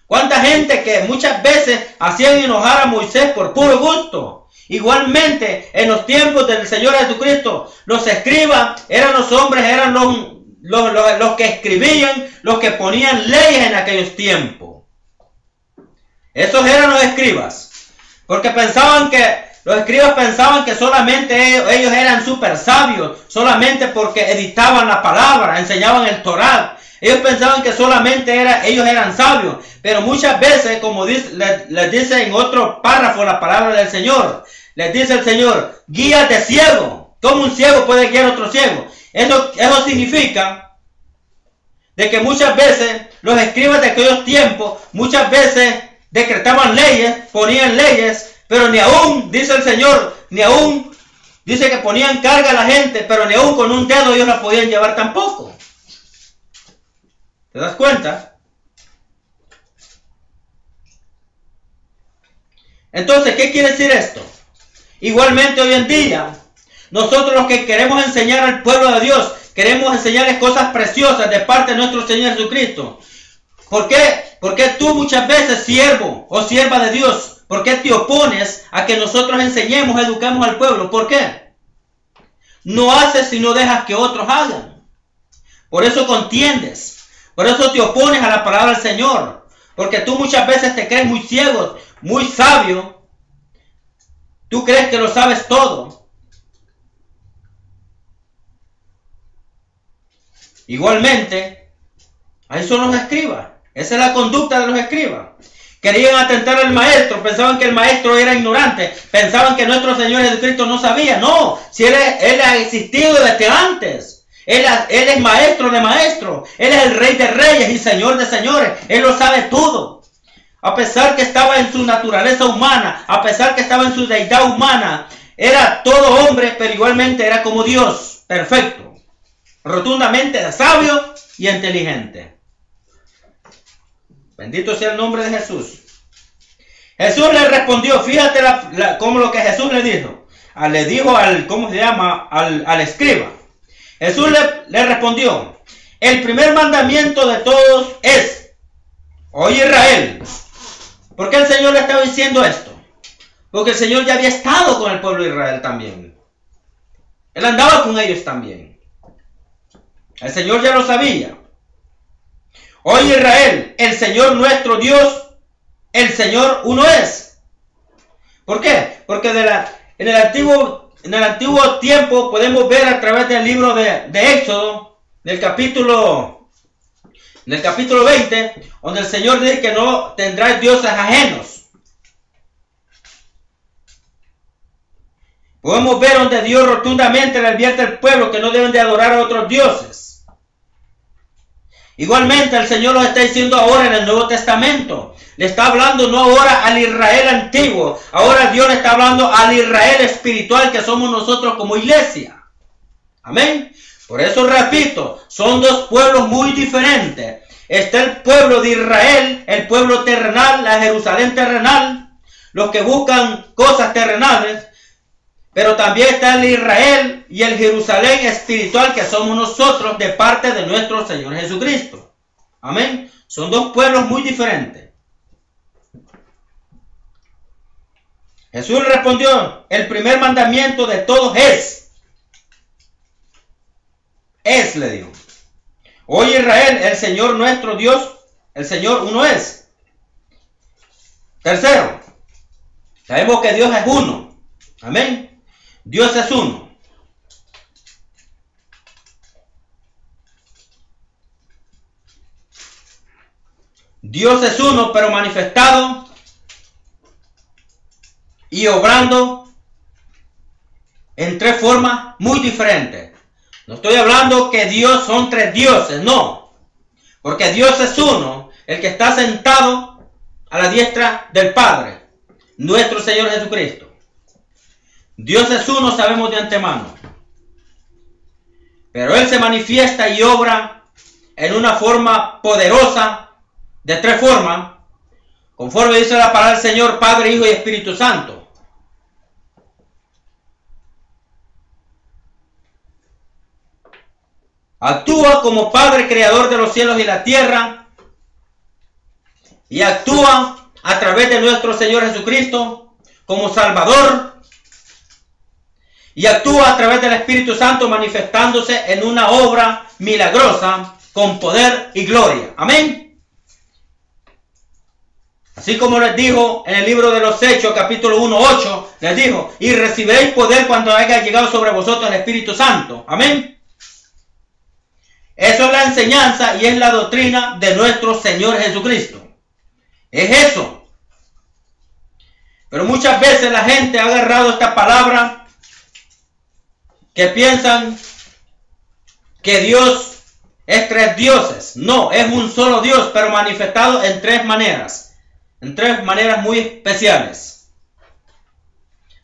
¿Cuánta gente que muchas veces hacían enojar a Moisés por puro gusto? Igualmente, en los tiempos del Señor Jesucristo, los escribas eran los hombres, eran los que escribían, los que ponían leyes en aquellos tiempos. Esos eran los escribas, porque los escribas pensaban que solamente ellos eran súper sabios, solamente porque editaban la palabra, enseñaban el Torá. Ellos pensaban que solamente ellos eran sabios, pero muchas veces, como les dice en otro párrafo la palabra del Señor, les dice el Señor, guías de ciego. ¿Cómo un ciego puede guiar a otro ciego? Eso significa de que muchas veces los escribas de aquellos tiempos, muchas veces decretaban leyes, ponían leyes, pero ni aún, dice el Señor, ni aún, dice que ponían carga a la gente, pero ni aún con un dedo ellos la podían llevar tampoco. ¿Te das cuenta? Entonces, ¿qué quiere decir esto? Igualmente hoy en día, nosotros los que queremos enseñar al pueblo de Dios, queremos enseñarles cosas preciosas de parte de nuestro Señor Jesucristo. ¿Por qué? Porque tú muchas veces, siervo o sierva de Dios, ¿por qué te opones a que nosotros enseñemos, eduquemos al pueblo? ¿Por qué? No haces si no dejas que otros hagan. Por eso contiendes. Por eso te opones a la palabra del Señor. Porque tú muchas veces te crees muy ciego, muy sabio. Tú crees que lo sabes todo. Igualmente, ahí son los escribas. Esa es la conducta de los escribas. Querían atentar al maestro, pensaban que el maestro era ignorante, pensaban que nuestro Señor Jesucristo no sabía. No, si él ha existido desde antes. Él es maestro de maestros, Él es el Rey de reyes y Señor de señores. Él lo sabe todo. A pesar que estaba en su naturaleza humana, a pesar que estaba en su deidad humana, era todo hombre, pero igualmente era como Dios, perfecto, rotundamente sabio y inteligente. Bendito sea el nombre de Jesús. Jesús le respondió, fíjate como lo que Jesús le dijo. Le dijo al escriba. Jesús le respondió, el primer mandamiento de todos es, oye Israel. ¿Por qué el Señor le estaba diciendo esto? Porque el Señor ya había estado con el pueblo de Israel también. Él andaba con ellos también. El Señor ya lo sabía. Oye Israel, el Señor nuestro Dios, el Señor uno es. ¿Por qué? Porque en el antiguo tiempo podemos ver a través del libro de Éxodo, en el capítulo 20, donde el Señor dice que no tendrás dioses ajenos. Podemos ver donde Dios rotundamente le advierte al pueblo que no deben de adorar a otros dioses. Igualmente el Señor lo está diciendo ahora en el Nuevo Testamento. Le está hablando no ahora al Israel antiguo. Ahora Dios le está hablando al Israel espiritual que somos nosotros como iglesia. Amén. Por eso repito, son dos pueblos muy diferentes. Está el pueblo de Israel, el pueblo terrenal, la Jerusalén terrenal, los que buscan cosas terrenales. Pero también está el Israel y el Jerusalén espiritual que somos nosotros de parte de nuestro Señor Jesucristo. Amén. Son dos pueblos muy diferentes. Jesús respondió, el primer mandamiento de todos es, le dijo. Oye Israel, el Señor nuestro Dios, el Señor uno es. Tercero, sabemos que Dios es uno. Amén. Dios es uno. Dios es uno, pero manifestado y obrando en tres formas muy diferentes. No estoy hablando que Dios son tres dioses, no. Porque Dios es uno, el que está sentado a la diestra del Padre, nuestro Señor Jesucristo. Dios es uno, sabemos de antemano. Pero Él se manifiesta y obra en una forma poderosa, de tres formas, conforme dice la palabra del Señor, Padre, Hijo y Espíritu Santo. Actúa como Padre creador de los cielos y la tierra, y actúa a través de nuestro Señor Jesucristo como Salvador, y actúa a través del Espíritu Santo manifestándose en una obra milagrosa con poder y gloria. Amén. Así como les dijo en el libro de los Hechos, capítulo 1, 8, les dijo, y recibiréis poder cuando haya llegado sobre vosotros el Espíritu Santo. Amén. Eso es la enseñanza y es la doctrina de nuestro Señor Jesucristo. Es eso. Pero muchas veces la gente ha agarrado esta palabra que piensan que Dios es tres dioses. No, es un solo Dios, pero manifestado en tres maneras. En tres maneras muy especiales.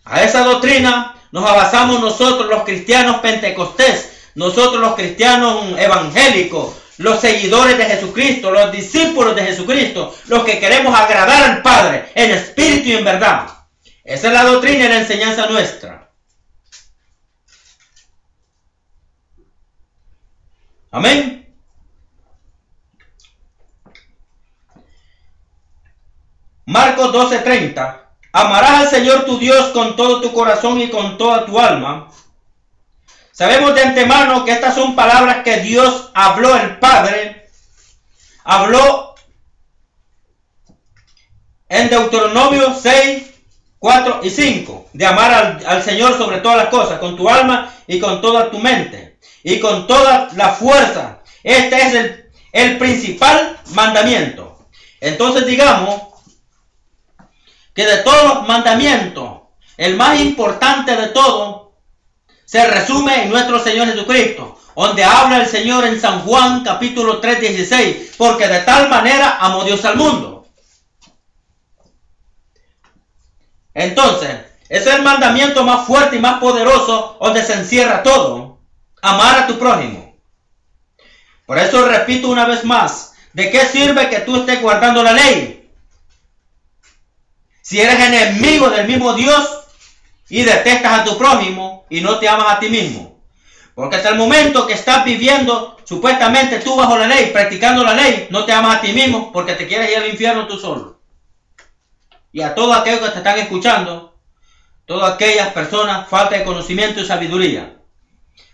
A esa doctrina nos basamos nosotros los cristianos pentecostés, nosotros los cristianos evangélicos, los seguidores de Jesucristo, los discípulos de Jesucristo, los que queremos agradar al Padre en espíritu y en verdad. Esa es la doctrina y la enseñanza nuestra. Amén. Marcos 12:30. Amarás al Señor tu Dios con todo tu corazón y con toda tu alma. Sabemos de antemano que estas son palabras que Dios habló, el Padre habló en Deuteronomio 6, 4 y 5, de amar al Señor sobre todas las cosas, con tu alma y con toda tu mente, y con toda la fuerza. Este es el principal mandamiento. Entonces digamos que de todos los mandamientos, el más importante de todo, se resume en nuestro Señor Jesucristo, donde habla el Señor en San Juan capítulo 3, 16, porque de tal manera amó Dios al mundo. Entonces, ese es el mandamiento más fuerte y más poderoso, donde se encierra todo: amar a tu prójimo. Por eso repito una vez más, ¿de qué sirve que tú estés guardando la ley si eres enemigo del mismo Dios y detestas a tu prójimo y no te amas a ti mismo? Porque hasta el momento que estás viviendo supuestamente tú bajo la ley, practicando la ley, no te amas a ti mismo porque te quieres ir al infierno tú solo. Y a todos aquellos que te están escuchando, todas aquellas personas, falta de conocimiento y sabiduría.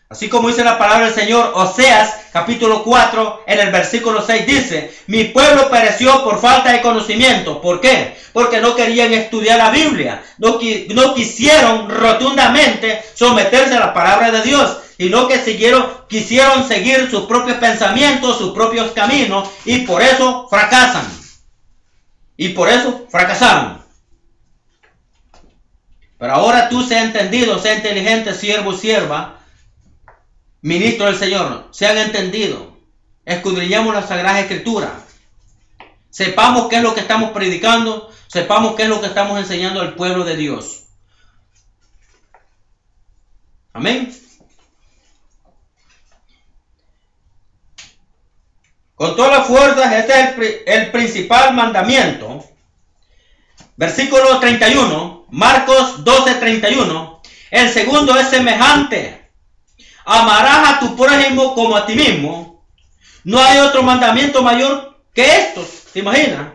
Así como dice la palabra del Señor, Oseas capítulo 4, en el versículo 6 dice: mi pueblo pereció por falta de conocimiento. ¿Por qué? Porque no querían estudiar la Biblia. No quisieron rotundamente someterse a la palabra de Dios, sino que quisieron seguir sus propios pensamientos, sus propios caminos, y por eso fracasan. Y por eso fracasaron. Pero ahora tú sé entendido, sé inteligente, siervo, sierva, ministro del Señor, sean entendidos. Escudriñemos la Sagrada Escritura. Sepamos qué es lo que estamos predicando, sepamos qué es lo que estamos enseñando al pueblo de Dios. Amén. Con todas las fuerzas, este es el principal mandamiento. Versículo 31, Marcos 12:31. El segundo es semejante: amarás a tu prójimo como a ti mismo. No hay otro mandamiento mayor que estos. ¿Te imaginas?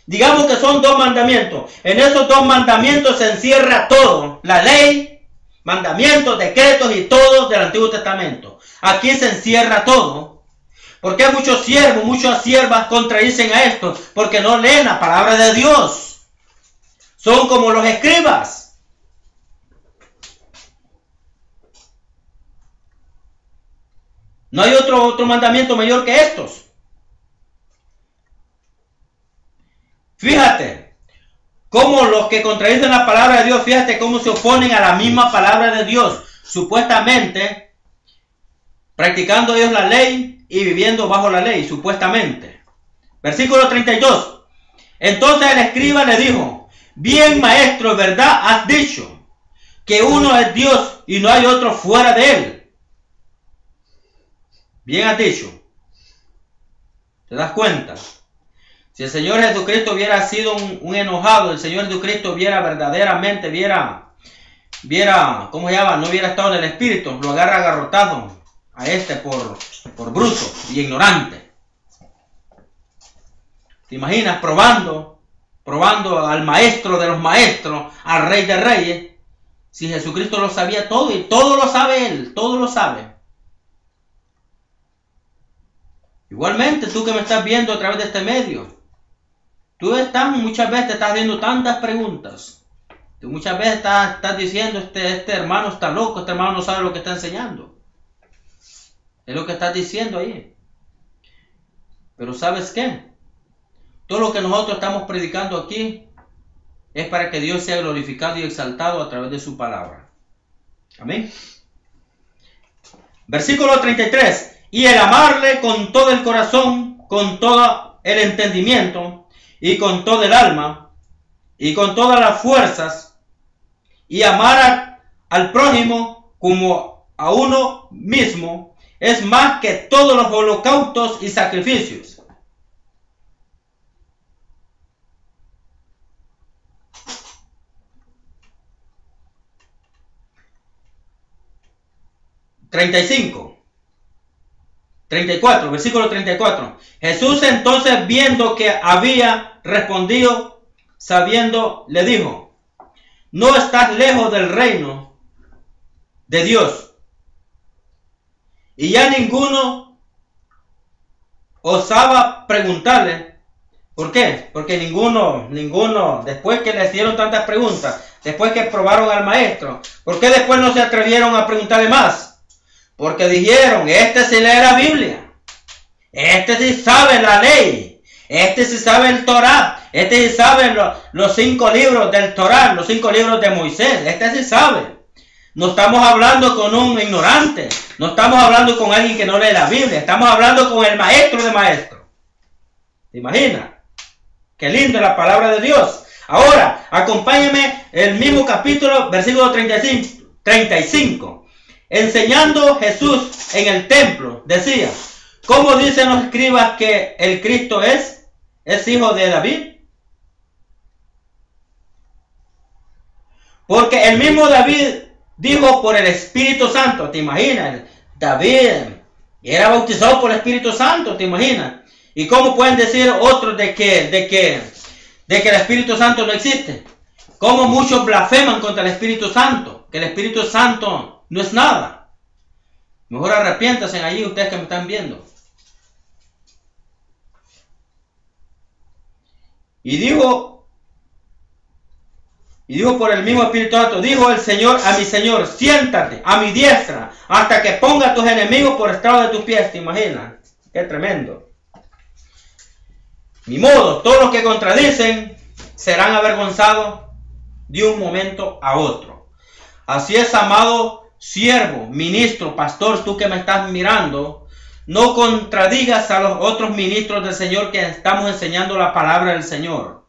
Digamos que son dos mandamientos. En esos dos mandamientos se encierra todo: la ley, mandamientos, decretos y todo del Antiguo Testamento. Aquí se encierra todo. ¿Por qué muchos siervos, muchas siervas contradicen a esto? Porque no leen la palabra de Dios. Son como los escribas. No hay otro mandamiento mayor que estos. Fíjate cómo los que contradicen la palabra de Dios, fíjate cómo se oponen a la misma palabra de Dios, supuestamente practicando ellos la ley y viviendo bajo la ley, supuestamente. Versículo 32. Entonces el escriba le dijo: bien, maestro, verdad has dicho. que uno es Dios y no hay otro fuera de Él. Bien has dicho. ¿Te das cuenta? Si el Señor Jesucristo hubiera sido un enojado, el Señor Jesucristo verdaderamente, ¿cómo se llama? No hubiera estado en el Espíritu, lo agarra agarrotado a por bruto y ignorante. ¿Te imaginas probando al maestro de los maestros, al rey de reyes? Si Jesucristo lo sabía todo y todo lo sabe Él, todo lo sabe. Igualmente, tú que me estás viendo a través de este medio, muchas veces te estás haciendo tantas preguntas. Tú muchas veces estás diciendo, este hermano está loco, este hermano no sabe lo que está enseñando. Es lo que estás diciendo ahí. Pero ¿sabes qué? Todo lo que nosotros estamos predicando aquí es para que Dios sea glorificado y exaltado a través de su palabra. Amén. Versículo 33. Y el amarle con todo el corazón, con todo el entendimiento, y con todo el alma, y con todas las fuerzas, y amar al prójimo como a uno mismo, es más que todos los holocaustos y sacrificios. Versículo 34. Jesús entonces, viendo que había respondido, sabiendo, le dijo: no estás lejos del reino de Dios. Y ya ninguno osaba preguntarle. ¿Por qué? Porque ninguno, después que le hicieron tantas preguntas, después que probaron al maestro, ¿por qué después no se atrevieron a preguntarle más? Porque dijeron, este sí lee la Biblia, este sí sabe la ley, este sí sabe el Torá, este sí sabe los 5 libros del Torá, los 5 libros de Moisés, este sí sabe. No estamos hablando con un ignorante, no estamos hablando con alguien que no lee la Biblia, estamos hablando con el maestro de maestros. ¿Te imaginas? Qué lindo la palabra de Dios. Ahora, acompáñame el mismo capítulo, versículo 35. Enseñando Jesús en el templo, decía: ¿cómo dicen los escribas que el Cristo es? ¿Es hijo de David? Porque el mismo David dijo por el Espíritu Santo. ¿Te imaginas? David era bautizado por el Espíritu Santo, ¿te imaginas? ¿Y cómo pueden decir otros de que el Espíritu Santo no existe? ¿Cómo muchos blasfeman contra el Espíritu Santo? Que el Espíritu Santo no es nada. Mejor arrepiéntanse allí ustedes que me están viendo. Y dijo por el mismo Espíritu Santo, dijo el Señor a mi Señor: siéntate a mi diestra hasta que ponga a tus enemigos por estrado de tus pies. ¿Te imaginas? Qué tremendo. Ni modo, todos los que contradicen serán avergonzados de un momento a otro. Así es, amado siervo, ministro, pastor, tú que me estás mirando, no contradigas a los otros ministros del Señor que estamos enseñando la palabra del Señor.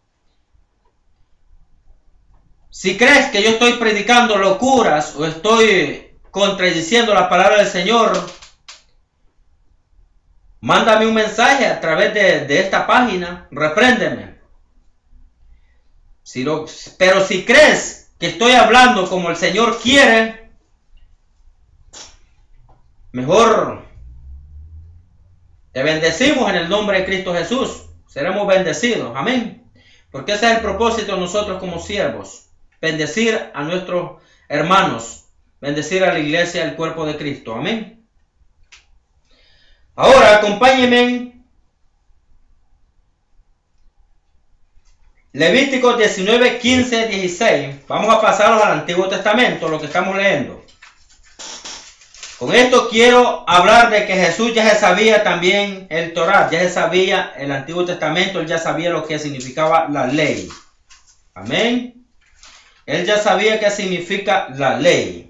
Si crees que yo estoy predicando locuras o estoy contradiciendo la palabra del Señor, mándame un mensaje a través de esta página, repréndeme. Pero si crees que estoy hablando como el Señor quiere, mejor te bendecimos en el nombre de Cristo Jesús. Seremos bendecidos, amén. Porque ese es el propósito de nosotros como siervos: bendecir a nuestros hermanos, bendecir a la iglesia, el cuerpo de Cristo, amén. Ahora acompáñenme. Levítico 19, 15, 16. Vamos a pasarlos al Antiguo Testamento, lo que estamos leyendo. Con esto quiero hablar de que Jesús ya se sabía también el Torá, ya se sabía el Antiguo Testamento, él ya sabía lo que significaba la ley. Amén. Él ya sabía qué significa la ley.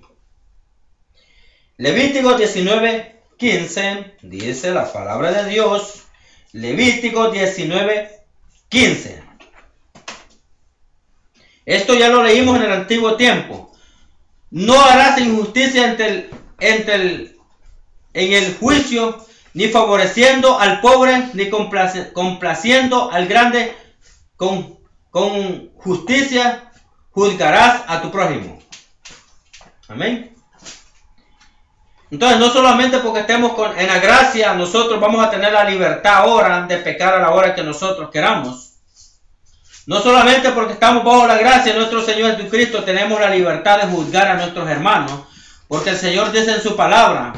Levítico 19, 15, dice la palabra de Dios. Levítico 19, 15. Esto ya lo leímos en el antiguo tiempo. No harás injusticia en el juicio, ni favoreciendo al pobre, ni complaciendo al grande. Con justicia juzgarás a tu prójimo. Amén. Entonces, no solamente porque estemos en la gracia, nosotros vamos a tener la libertad ahora de pecar a la hora que nosotros queramos. No solamente porque estamos bajo la gracia de nuestro Señor Jesucristo, tenemos la libertad de juzgar a nuestros hermanos. Porque el Señor dice en su palabra,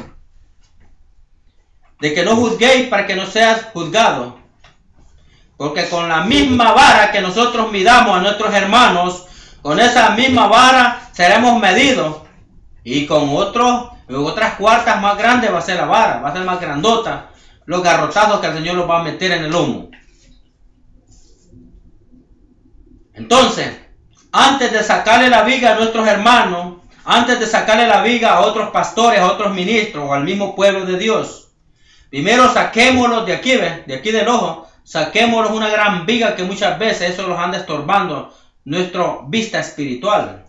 de que no juzguéis para que no seas juzgado. Porque con la misma vara que nosotros midamos a nuestros hermanos, con esa misma vara seremos medidos. Y con otras cuartas más grandes va a ser la vara, va a ser más grandota los garrotazos que el Señor los va a meter en el lomo. Entonces, antes de sacarle la viga a nuestros hermanos, antes de sacarle la viga a otros pastores, a otros ministros o al mismo pueblo de Dios, primero saquémoslos de aquí, de aquí del ojo, saquémoslos una gran viga que muchas veces eso los anda estorbando nuestra vista espiritual.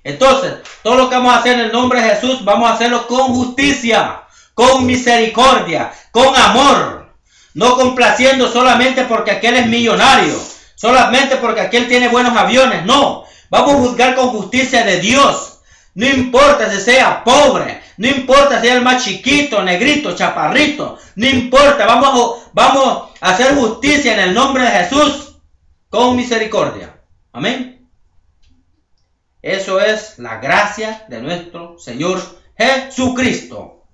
Entonces, todo lo que vamos a hacer en el nombre de Jesús, vamos a hacerlo con justicia, con misericordia, con amor. No complaciendo solamente porque aquel es millonario, solamente porque aquel tiene buenos aviones. No, vamos a juzgar con justicia de Dios. No importa si sea pobre, no importa si es el más chiquito, negrito, chaparrito, no importa. Vamos a hacer justicia en el nombre de Jesús con misericordia. Amén. Eso es la gracia de nuestro Señor Jesucristo.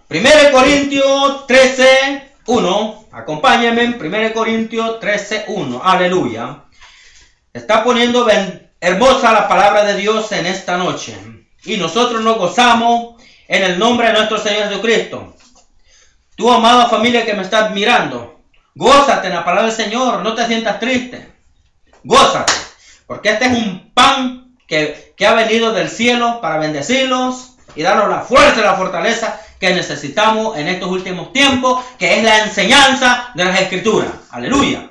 1 Corintios 13:1. Acompáñenme en 1 Corintios 13:1. Aleluya. Está poniendo hermosa la palabra de Dios en esta noche. Y nosotros nos gozamos en el nombre de nuestro Señor Jesucristo. Tú, amada familia que me estás mirando, gózate en la palabra del Señor. No te sientas triste. Gózate, porque este es un pan que ha venido del cielo para bendecirlos y darnos la fuerza y la fortaleza que necesitamos en estos últimos tiempos, que es la enseñanza de las Escrituras. Aleluya.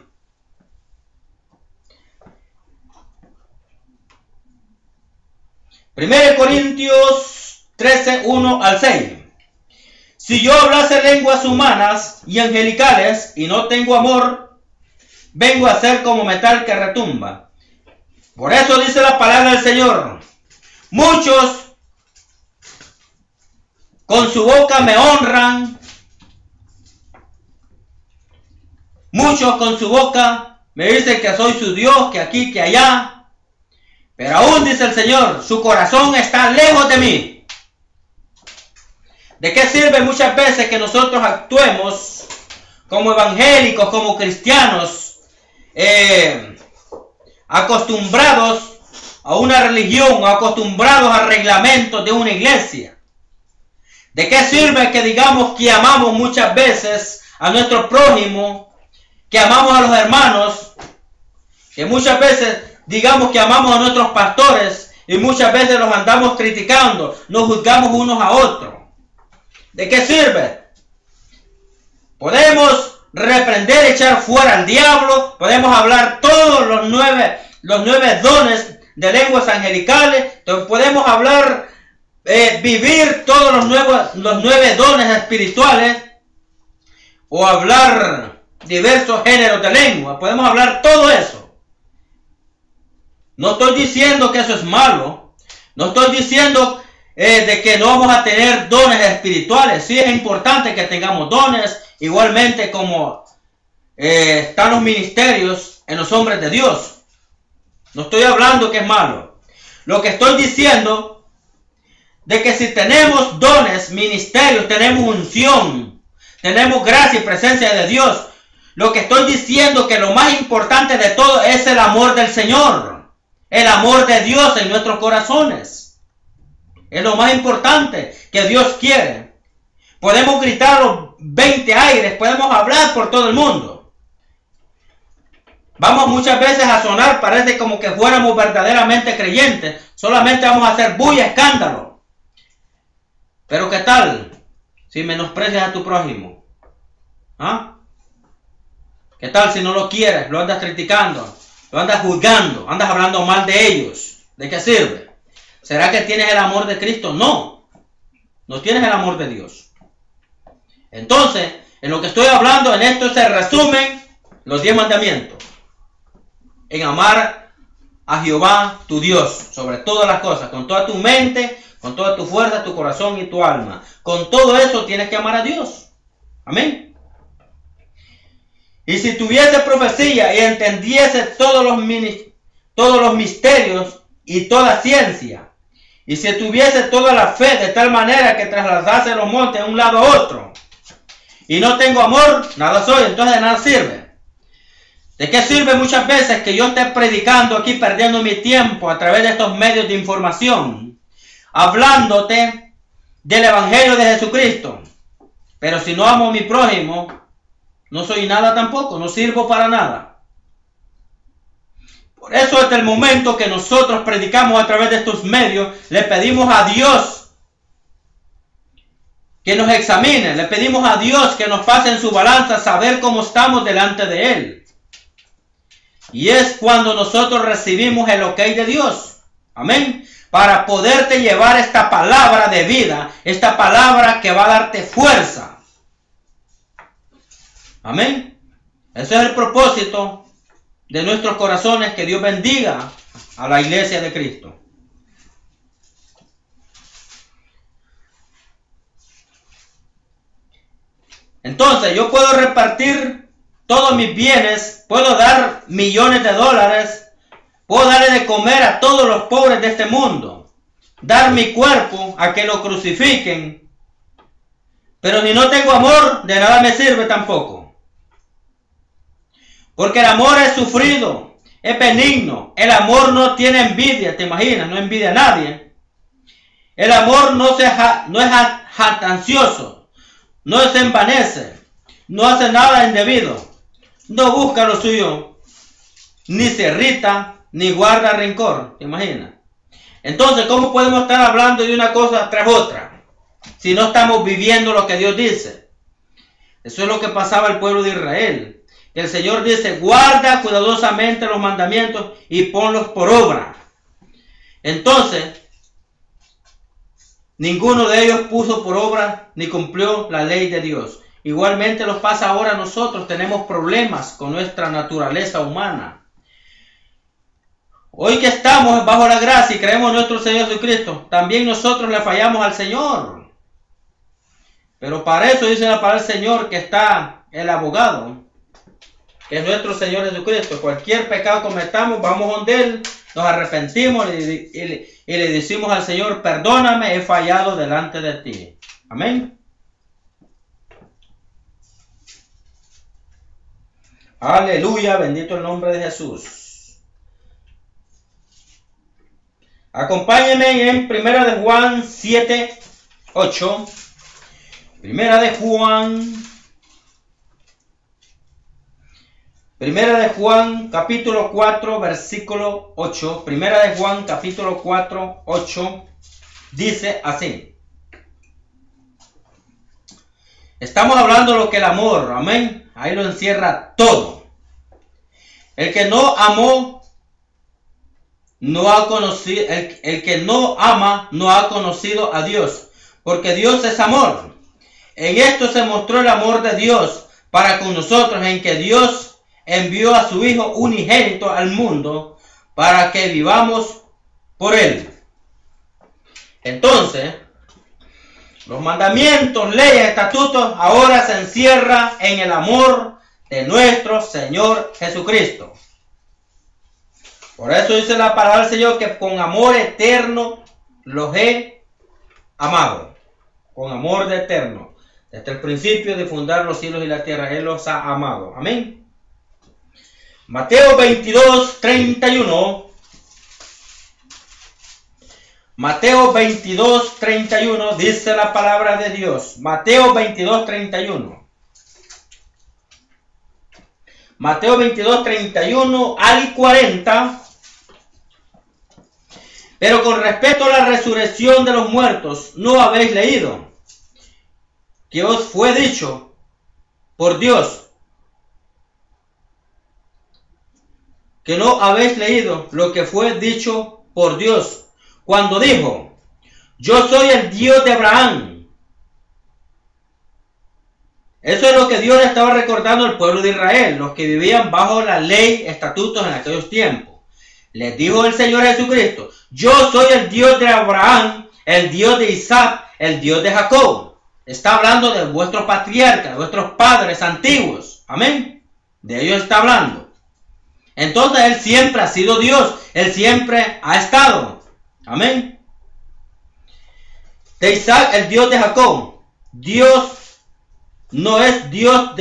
Primero Corintios 13:1 al 6. Si yo hablase lenguas humanas y angelicales y no tengo amor, vengo a ser como metal que retumba. Por eso dice la palabra del Señor: muchos con su boca me honran, muchos con su boca me dicen que soy su Dios, que aquí, que allá, pero aún dice el Señor, su corazón está lejos de mí. ¿De qué sirve muchas veces que nosotros actuemos como evangélicos, como cristianos, acostumbrados a una religión, acostumbrados a reglamentos de una iglesia? ¿De qué sirve que digamos que amamos muchas veces a nuestro prójimo, que amamos a los hermanos, que muchas veces digamos que amamos a nuestros pastores y muchas veces los andamos criticando, nos juzgamos unos a otros? ¿De qué sirve? Podemos reprender, echar fuera al diablo, podemos hablar todos los nueve dones de lenguas angelicales, podemos hablar, vivir todos los nueve dones espirituales, o hablar diversos géneros de lengua, podemos hablar todo eso. No estoy diciendo que eso es malo, no estoy diciendo de que no vamos a tener dones espirituales. Sí es importante que tengamos dones, igualmente como están los ministerios en los hombres de Dios. No estoy hablando que es malo. Lo que estoy diciendo de que si tenemos dones, ministerios, tenemos unción, tenemos gracia y presencia de Dios, lo que estoy diciendo que lo más importante de todo es el amor del Señor, el amor de Dios en nuestros corazones. Es lo más importante que Dios quiere. Podemos gritar los 20 aires, podemos hablar por todo el mundo. Vamos muchas veces a sonar, parece como que fuéramos verdaderamente creyentes. Solamente vamos a hacer bulla, escándalo. Pero ¿qué tal si menosprecias a tu prójimo? ¿Ah? ¿Qué tal si no lo quieres, lo andas criticando? lo andas juzgando, andas hablando mal de ellos. ¿De qué sirve? ¿Será que tienes el amor de Cristo? No, no tienes el amor de Dios. Entonces, en lo que estoy hablando, en esto se resumen los 10 mandamientos. En amar a Jehová, tu Dios, sobre todas las cosas, con toda tu mente, con toda tu fuerza, tu corazón y tu alma. Con todo eso tienes que amar a Dios. Amén. Y si tuviese profecía y entendiese todos los misterios y toda ciencia, y si tuviese toda la fe de tal manera que trasladase los montes de un lado a otro, y no tengo amor, nada soy, entonces de nada sirve. ¿De qué sirve muchas veces que yo esté predicando aquí, perdiendo mi tiempo a través de estos medios de información, hablándote del Evangelio de Jesucristo? Pero si no amo a mi prójimo, no soy nada tampoco, no sirvo para nada. Por eso hasta el momento que nosotros predicamos a través de estos medios, le pedimos a Dios que nos examine, le pedimos a Dios que nos pase en su balanza, saber cómo estamos delante de Él. Y es cuando nosotros recibimos el ok de Dios. Amén. Para poderte llevar esta palabra de vida, esta palabra que va a darte fuerza. Amén. Ese es el propósito de nuestros corazones. Que Dios bendiga a la iglesia de Cristo. Entonces yo puedo repartir todos mis bienes, puedo dar millones de dólares, puedo darle de comer a todos los pobres de este mundo, dar mi cuerpo a que lo crucifiquen, pero si no tengo amor, de nada me sirve tampoco. Porque el amor es sufrido, es benigno, el amor no tiene envidia, ¿te imaginas? No envidia a nadie. El amor no es jactancioso, no se envanece, no hace nada indebido, no busca lo suyo, ni se irrita, ni guarda rencor, ¿te imaginas? Entonces, ¿cómo podemos estar hablando de una cosa tras otra si no estamos viviendo lo que Dios dice? Eso es lo que pasaba al pueblo de Israel. El Señor dice, guarda cuidadosamente los mandamientos y ponlos por obra. Entonces, ninguno de ellos puso por obra ni cumplió la ley de Dios. Igualmente nos pasa ahora a nosotros. Tenemos problemas con nuestra naturaleza humana. Hoy que estamos bajo la gracia y creemos en nuestro Señor Jesucristo, también nosotros le fallamos al Señor. Pero para eso dice la palabra del Señor que está el abogado, que es nuestro Señor Jesucristo. Cualquier pecado cometamos, vamos donde Él, nos arrepentimos y le decimos al Señor, perdóname, he fallado delante de ti. Amén. Aleluya, bendito el nombre de Jesús. Acompáñenme en 1 de Juan 7, 8. 1 de Juan capítulo 4 versículo 8. 1 de Juan capítulo 4, 8 dice así. Estamos hablando de lo que el amor, amén. Ahí lo encierra todo. El que no amó, no ha conocido, el que no ama, no ha conocido a Dios, porque Dios es amor. En esto se mostró el amor de Dios para con nosotros, en que Dios envió a su Hijo unigénito al mundo para que vivamos por Él. Entonces, los mandamientos, leyes, estatutos ahora se encierran en el amor de nuestro Señor Jesucristo. Por eso dice la palabra del Señor que con amor eterno los he amado. Con amor de eterno. Desde el principio de fundar los cielos y la tierra, Él los ha amado. Amén. Mateo 22, 31. Mateo 22, 31 dice la palabra de Dios. Mateo 22, 31. Mateo 22, 31 al 40. Pero con respecto a la resurrección de los muertos, ¿no habéis leído que os fue dicho por Dios? que no habéis leído lo que fue dicho por Dios cuando dijo: yo soy el Dios de Abraham. Eso es lo que Dios estaba recordando al pueblo de Israel, los que vivían bajo la ley, estatutos en aquellos tiempos. Les dijo el Señor Jesucristo: yo soy el Dios de Abraham, el Dios de Isaac, el Dios de Jacob. Está hablando de vuestros patriarcas, de vuestros padres antiguos. Amén. De ellos está hablando. Entonces Él siempre ha sido Dios. Él siempre ha estado. Amén. De Isaac, el Dios de Jacob. Dios no es Dios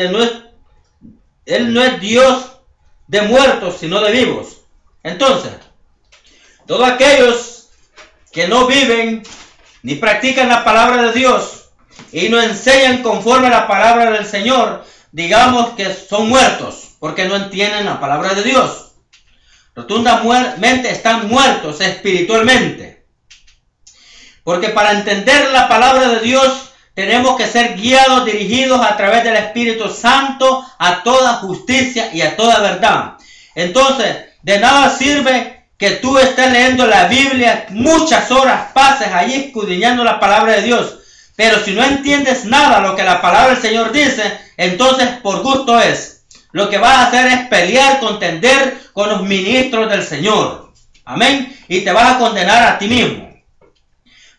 Él no es Dios de muertos, sino de vivos. Entonces, todos aquellos que no viven ni practican la palabra de Dios y no enseñan conforme a la palabra del Señor, digamos que son muertos, porque no entienden la palabra de Dios. Rotundamente están muertos espiritualmente. Porque para entender la palabra de Dios tenemos que ser guiados, dirigidos a través del Espíritu Santo a toda justicia y a toda verdad. Entonces, de nada sirve que tú estés leyendo la Biblia, muchas horas pases allí escudriñando la palabra de Dios, pero si no entiendes nada de lo que la palabra del Señor dice, entonces por gusto es. Lo que vas a hacer es pelear, contender con los ministros del Señor. Amén. Y te vas a condenar a ti mismo.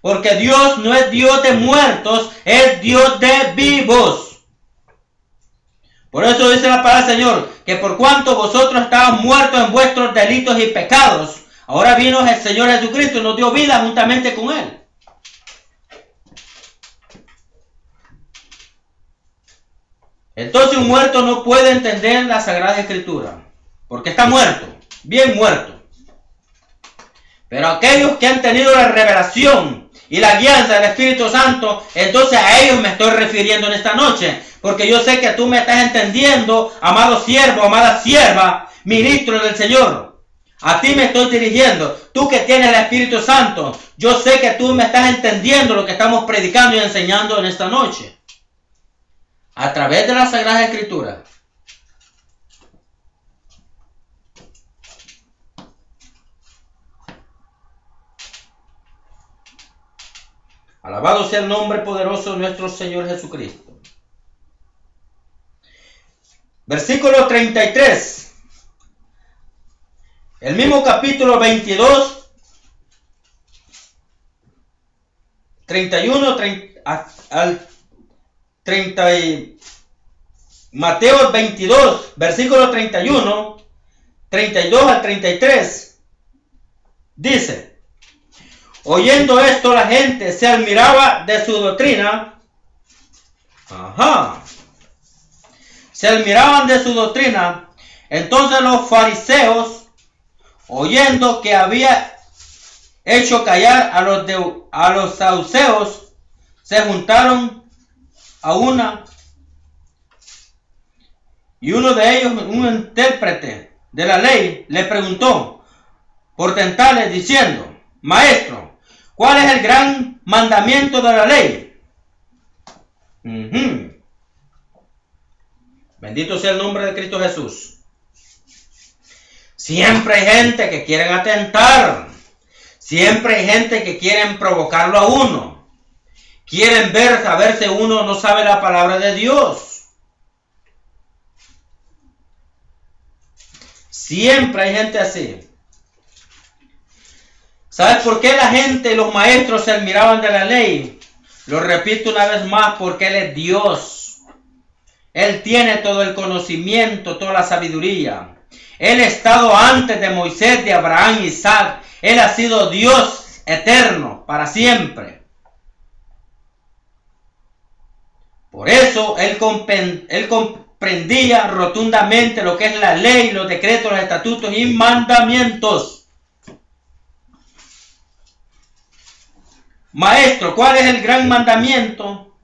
Porque Dios no es Dios de muertos, es Dios de vivos. Por eso dice la palabra del Señor, que por cuanto vosotros estabas muertos en vuestros delitos y pecados, ahora vino el Señor Jesucristo y nos dio vida juntamente con Él. Entonces un muerto no puede entender la Sagrada Escritura, porque está muerto, bien muerto. Pero aquellos que han tenido la revelación y la guianza del Espíritu Santo, entonces a ellos me estoy refiriendo en esta noche, porque yo sé que tú me estás entendiendo, amado siervo, amada sierva, ministro del Señor. A ti me estoy dirigiendo, tú que tienes el Espíritu Santo, yo sé que tú me estás entendiendo lo que estamos predicando y enseñando en esta noche. A través de la Sagrada Escritura. Alabado sea el nombre poderoso de nuestro Señor Jesucristo. Versículo 33. El mismo capítulo 22, 31 al 30, Mateo 22, versículo 31, 32 al 33, dice: oyendo esto, la gente se admiraba de su doctrina. Se admiraban de su doctrina. Entonces los fariseos, oyendo que había hecho callar a los saduceos, se juntaron a una, y uno de ellos, un intérprete de la ley, le preguntó por tentarle, diciendo: Maestro, ¿cuál es el gran mandamiento de la ley? Bendito sea el nombre de Cristo Jesús. Siempre hay gente que quieren atentar. Siempre hay gente que quieren provocarlo a uno. Quieren saber si uno no sabe la palabra de Dios. Siempre hay gente así. ¿Sabes por qué la gente, los maestros, se admiraban de la ley? Lo repito una vez más, porque Él es Dios. Él tiene todo el conocimiento, toda la sabiduría. Él ha estado antes de Moisés, de Abraham, Isaac. Él ha sido Dios eterno para siempre. Por eso Él comprendía rotundamente lo que es la ley, los decretos, los estatutos y mandamientos. Maestro, ¿cuál es el gran mandamiento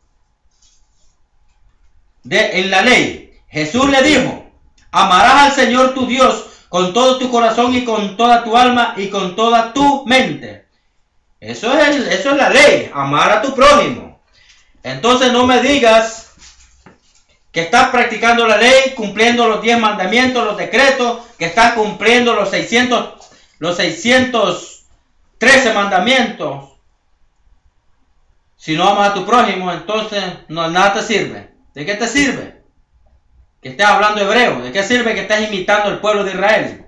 en la ley? Jesús le dijo: amarás al Señor tu Dios con todo tu corazón y con toda tu alma y con toda tu mente. Eso es la ley, amar a tu prójimo. Entonces no me digas que estás practicando la ley, cumpliendo los 10 mandamientos, los decretos, que estás cumpliendo los 613 mandamientos. Si no amas a tu prójimo, entonces nada te sirve. ¿De qué te sirve que estés hablando hebreo? ¿De qué sirve que estés imitando al pueblo de Israel?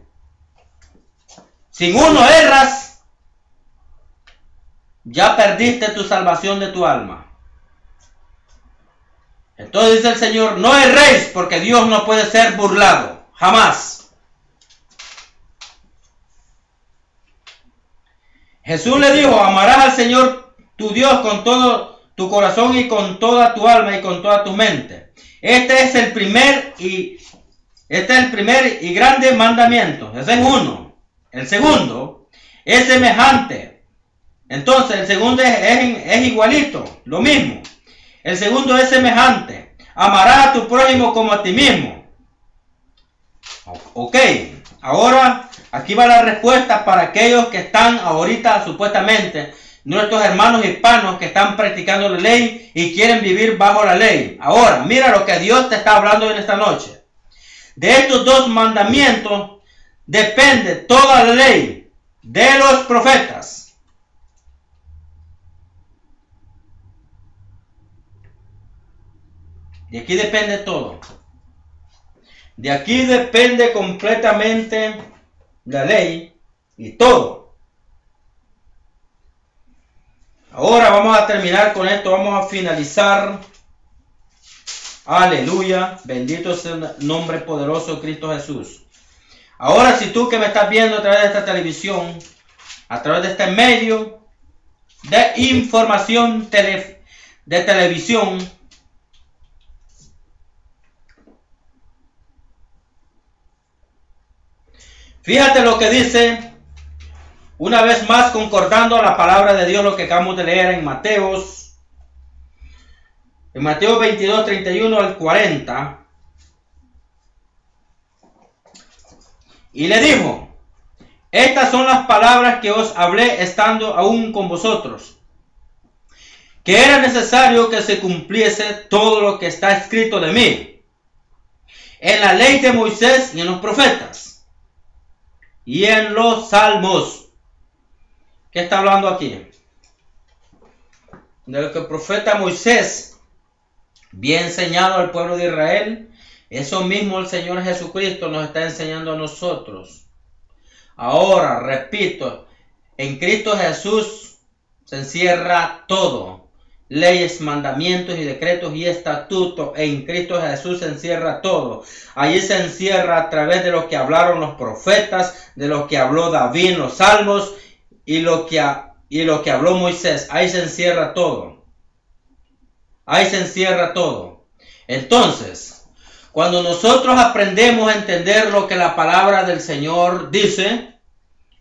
Sin uno erras, ya perdiste tu salvación de tu alma. Entonces dice el Señor, no erréis, porque Dios no puede ser burlado, jamás. Jesús le dijo, amarás al Señor tu Dios con todo tu corazón y con toda tu alma y con toda tu mente. Este es el primer y grande mandamiento. Ese es uno. El segundo es semejante. Entonces el segundo es igualito, lo mismo. El segundo es semejante. Amarás a tu prójimo como a ti mismo. Ok, ahora aquí va la respuesta para aquellos que están ahorita supuestamente, nuestros hermanos hispanos que están practicando la ley y quieren vivir bajo la ley. Ahora, mira lo que Dios te está hablando en esta noche. De estos dos mandamientos depende toda la ley de los profetas. De aquí depende todo. De aquí depende completamente la ley y todo. Ahora vamos a terminar con esto. Vamos a finalizar. Aleluya. Bendito sea el nombre poderoso de Cristo Jesús. Ahora, si tú que me estás viendo a través de esta televisión, a través de este medio de información de televisión, fíjate lo que dice, una vez más concordando a la palabra de Dios, lo que acabamos de leer en Mateo 22, 31 al 40. Y le dijo, estas son las palabras que os hablé estando aún con vosotros, que era necesario que se cumpliese todo lo que está escrito de mí, en la ley de Moisés y en los profetas, y en los salmos. ¿Qué está hablando aquí? De lo que el profeta Moisés había enseñado al pueblo de Israel. Eso mismo el Señor Jesucristo nos está enseñando a nosotros. Ahora, repito, en Cristo Jesús se encierra todo. Leyes, mandamientos y decretos y estatutos. En Cristo Jesús se encierra todo. Allí se encierra a través de lo que hablaron los profetas, de lo que habló David en los salmos y lo que habló Moisés. Ahí se encierra todo. Ahí se encierra todo. Entonces, cuando nosotros aprendemos a entender lo que la palabra del Señor dice,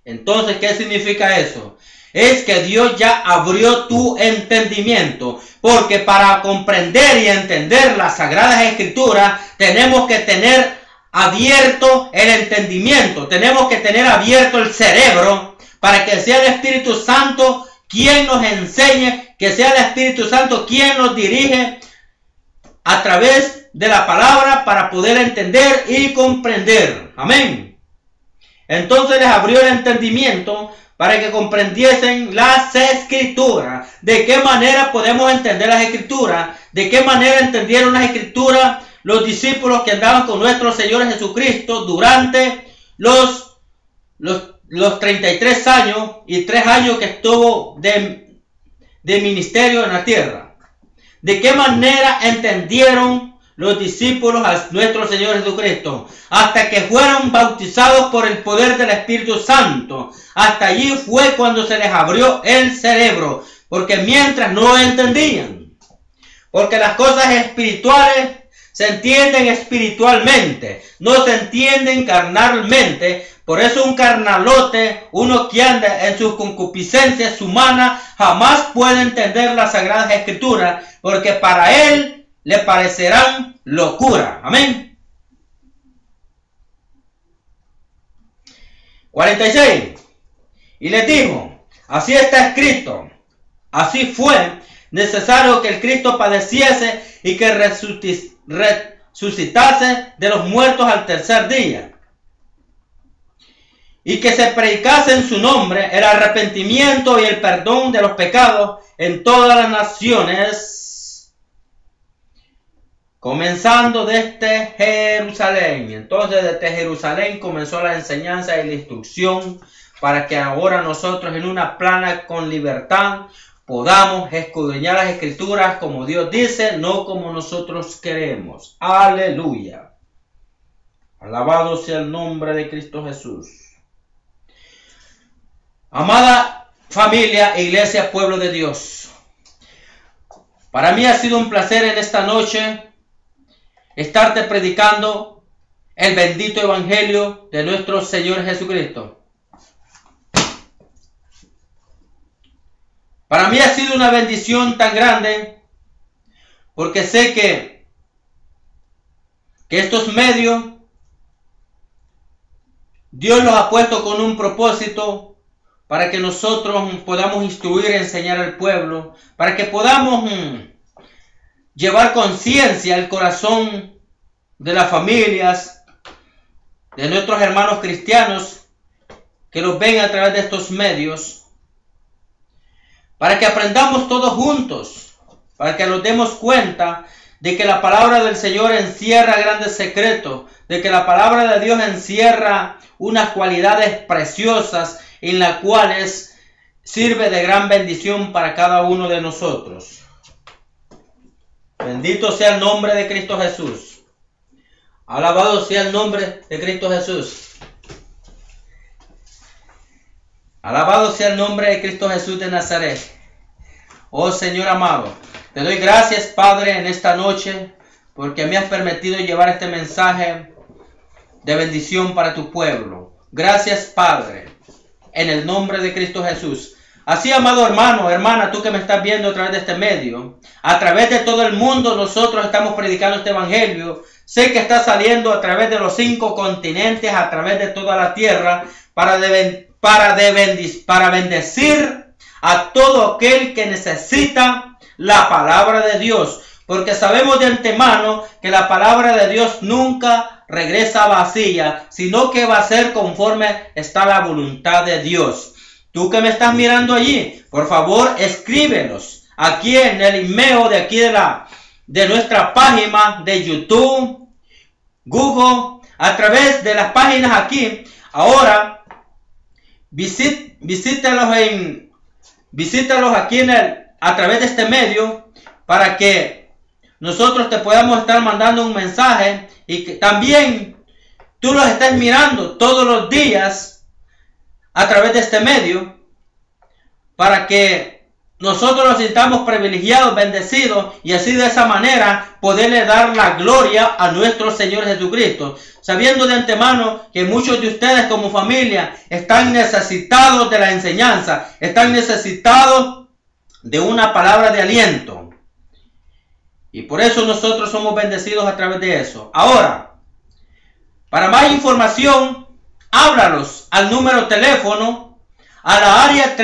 entonces, ¿qué significa eso? Es que Dios ya abrió tu entendimiento, porque para comprender y entender las Sagradas Escrituras tenemos que tener abierto el entendimiento, tenemos que tener abierto el cerebro para que sea el Espíritu Santo quien nos enseñe, que sea el Espíritu Santo quien nos dirige a través de la palabra para poder entender y comprender. Amén. Entonces les abrió el entendimiento para que comprendiesen las Escrituras. ¿De qué manera podemos entender las Escrituras? ¿De qué manera entendieron las Escrituras los discípulos que andaban con nuestro Señor Jesucristo durante los 33 años y 3 años que estuvo de ministerio en la tierra? ¿De qué manera entendieron los discípulos a nuestro Señor Jesucristo? Hasta que fueron bautizados por el poder del Espíritu Santo. Hasta allí fue cuando se les abrió el cerebro, porque mientras no entendían. Porque las cosas espirituales se entienden espiritualmente, no se entienden carnalmente. Por eso un carnalote, uno que anda en sus concupiscencias humanas, jamás puede entender las Sagradas Escrituras, porque para él le parecerán locura. Amén. 46. Y les dijo, así está escrito, así fue necesario que el Cristo padeciese y que suscitase de los muertos al tercer día, y que se predicase en su nombre el arrepentimiento y el perdón de los pecados en todas las naciones, comenzando desde Jerusalén. Entonces desde Jerusalén comenzó la enseñanza y la instrucción para que ahora nosotros en una plana con libertad podamos escudriñar las escrituras como Dios dice, no como nosotros queremos. Aleluya. Alabado sea el nombre de Cristo Jesús. Amada familia, iglesia, pueblo de Dios, para mí ha sido un placer en esta noche estarte predicando el bendito evangelio de nuestro Señor Jesucristo. Para mí ha sido una bendición tan grande porque sé que estos medios Dios los ha puesto con un propósito para que nosotros podamos instruir y enseñar al pueblo, para que podamos llevar conciencia al corazón de las familias, de nuestros hermanos cristianos que los ven a través de estos medios, para que aprendamos todos juntos, para que nos demos cuenta de que la palabra del Señor encierra grandes secretos, de que la palabra de Dios encierra unas cualidades preciosas en las cuales sirve de gran bendición para cada uno de nosotros. Bendito sea el nombre de Cristo Jesús. Alabado sea el nombre de Cristo Jesús. Alabado sea el nombre de Cristo Jesús de Nazaret. Oh Señor amado, te doy gracias, Padre, en esta noche, porque me has permitido llevar este mensaje de bendición para tu pueblo. Gracias, Padre, en el nombre de Cristo Jesús. Así, amado hermano, hermana, tú que me estás viendo a través de este medio, a través de todo el mundo nosotros estamos predicando este evangelio. Sé que está saliendo a través de los 5 continentes, a través de toda la tierra, para bendecir a todo aquel que necesita la palabra de Dios. Porque sabemos de antemano que la palabra de Dios nunca regresa vacía, sino que va a ser conforme está la voluntad de Dios. Tú que me estás mirando allí, por favor escríbenos aquí en el email de aquí de nuestra página de YouTube, Google, a través de las páginas aquí. Ahora visítalos aquí a través de este medio para que nosotros te podamos estar mandando un mensaje y que también tú los estés mirando todos los días a través de este medio, para que nosotros nos sintamos privilegiados, bendecidos, y así de esa manera poderle dar la gloria a nuestro Señor Jesucristo, sabiendo de antemano que muchos de ustedes como familia están necesitados de la enseñanza, están necesitados de una palabra de aliento, y por eso nosotros somos bendecidos a través de eso. Ahora, para más información, háblalos al número de teléfono a la área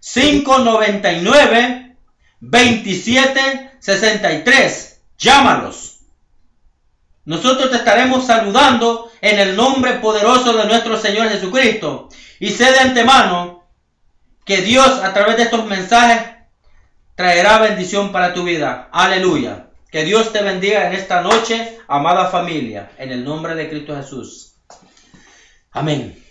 323-599-2763. Llámalos. Nosotros te estaremos saludando en el nombre poderoso de nuestro Señor Jesucristo. Y sé de antemano que Dios a través de estos mensajes traerá bendición para tu vida. Aleluya. Que Dios te bendiga en esta noche, amada familia, en el nombre de Cristo Jesús. Amén.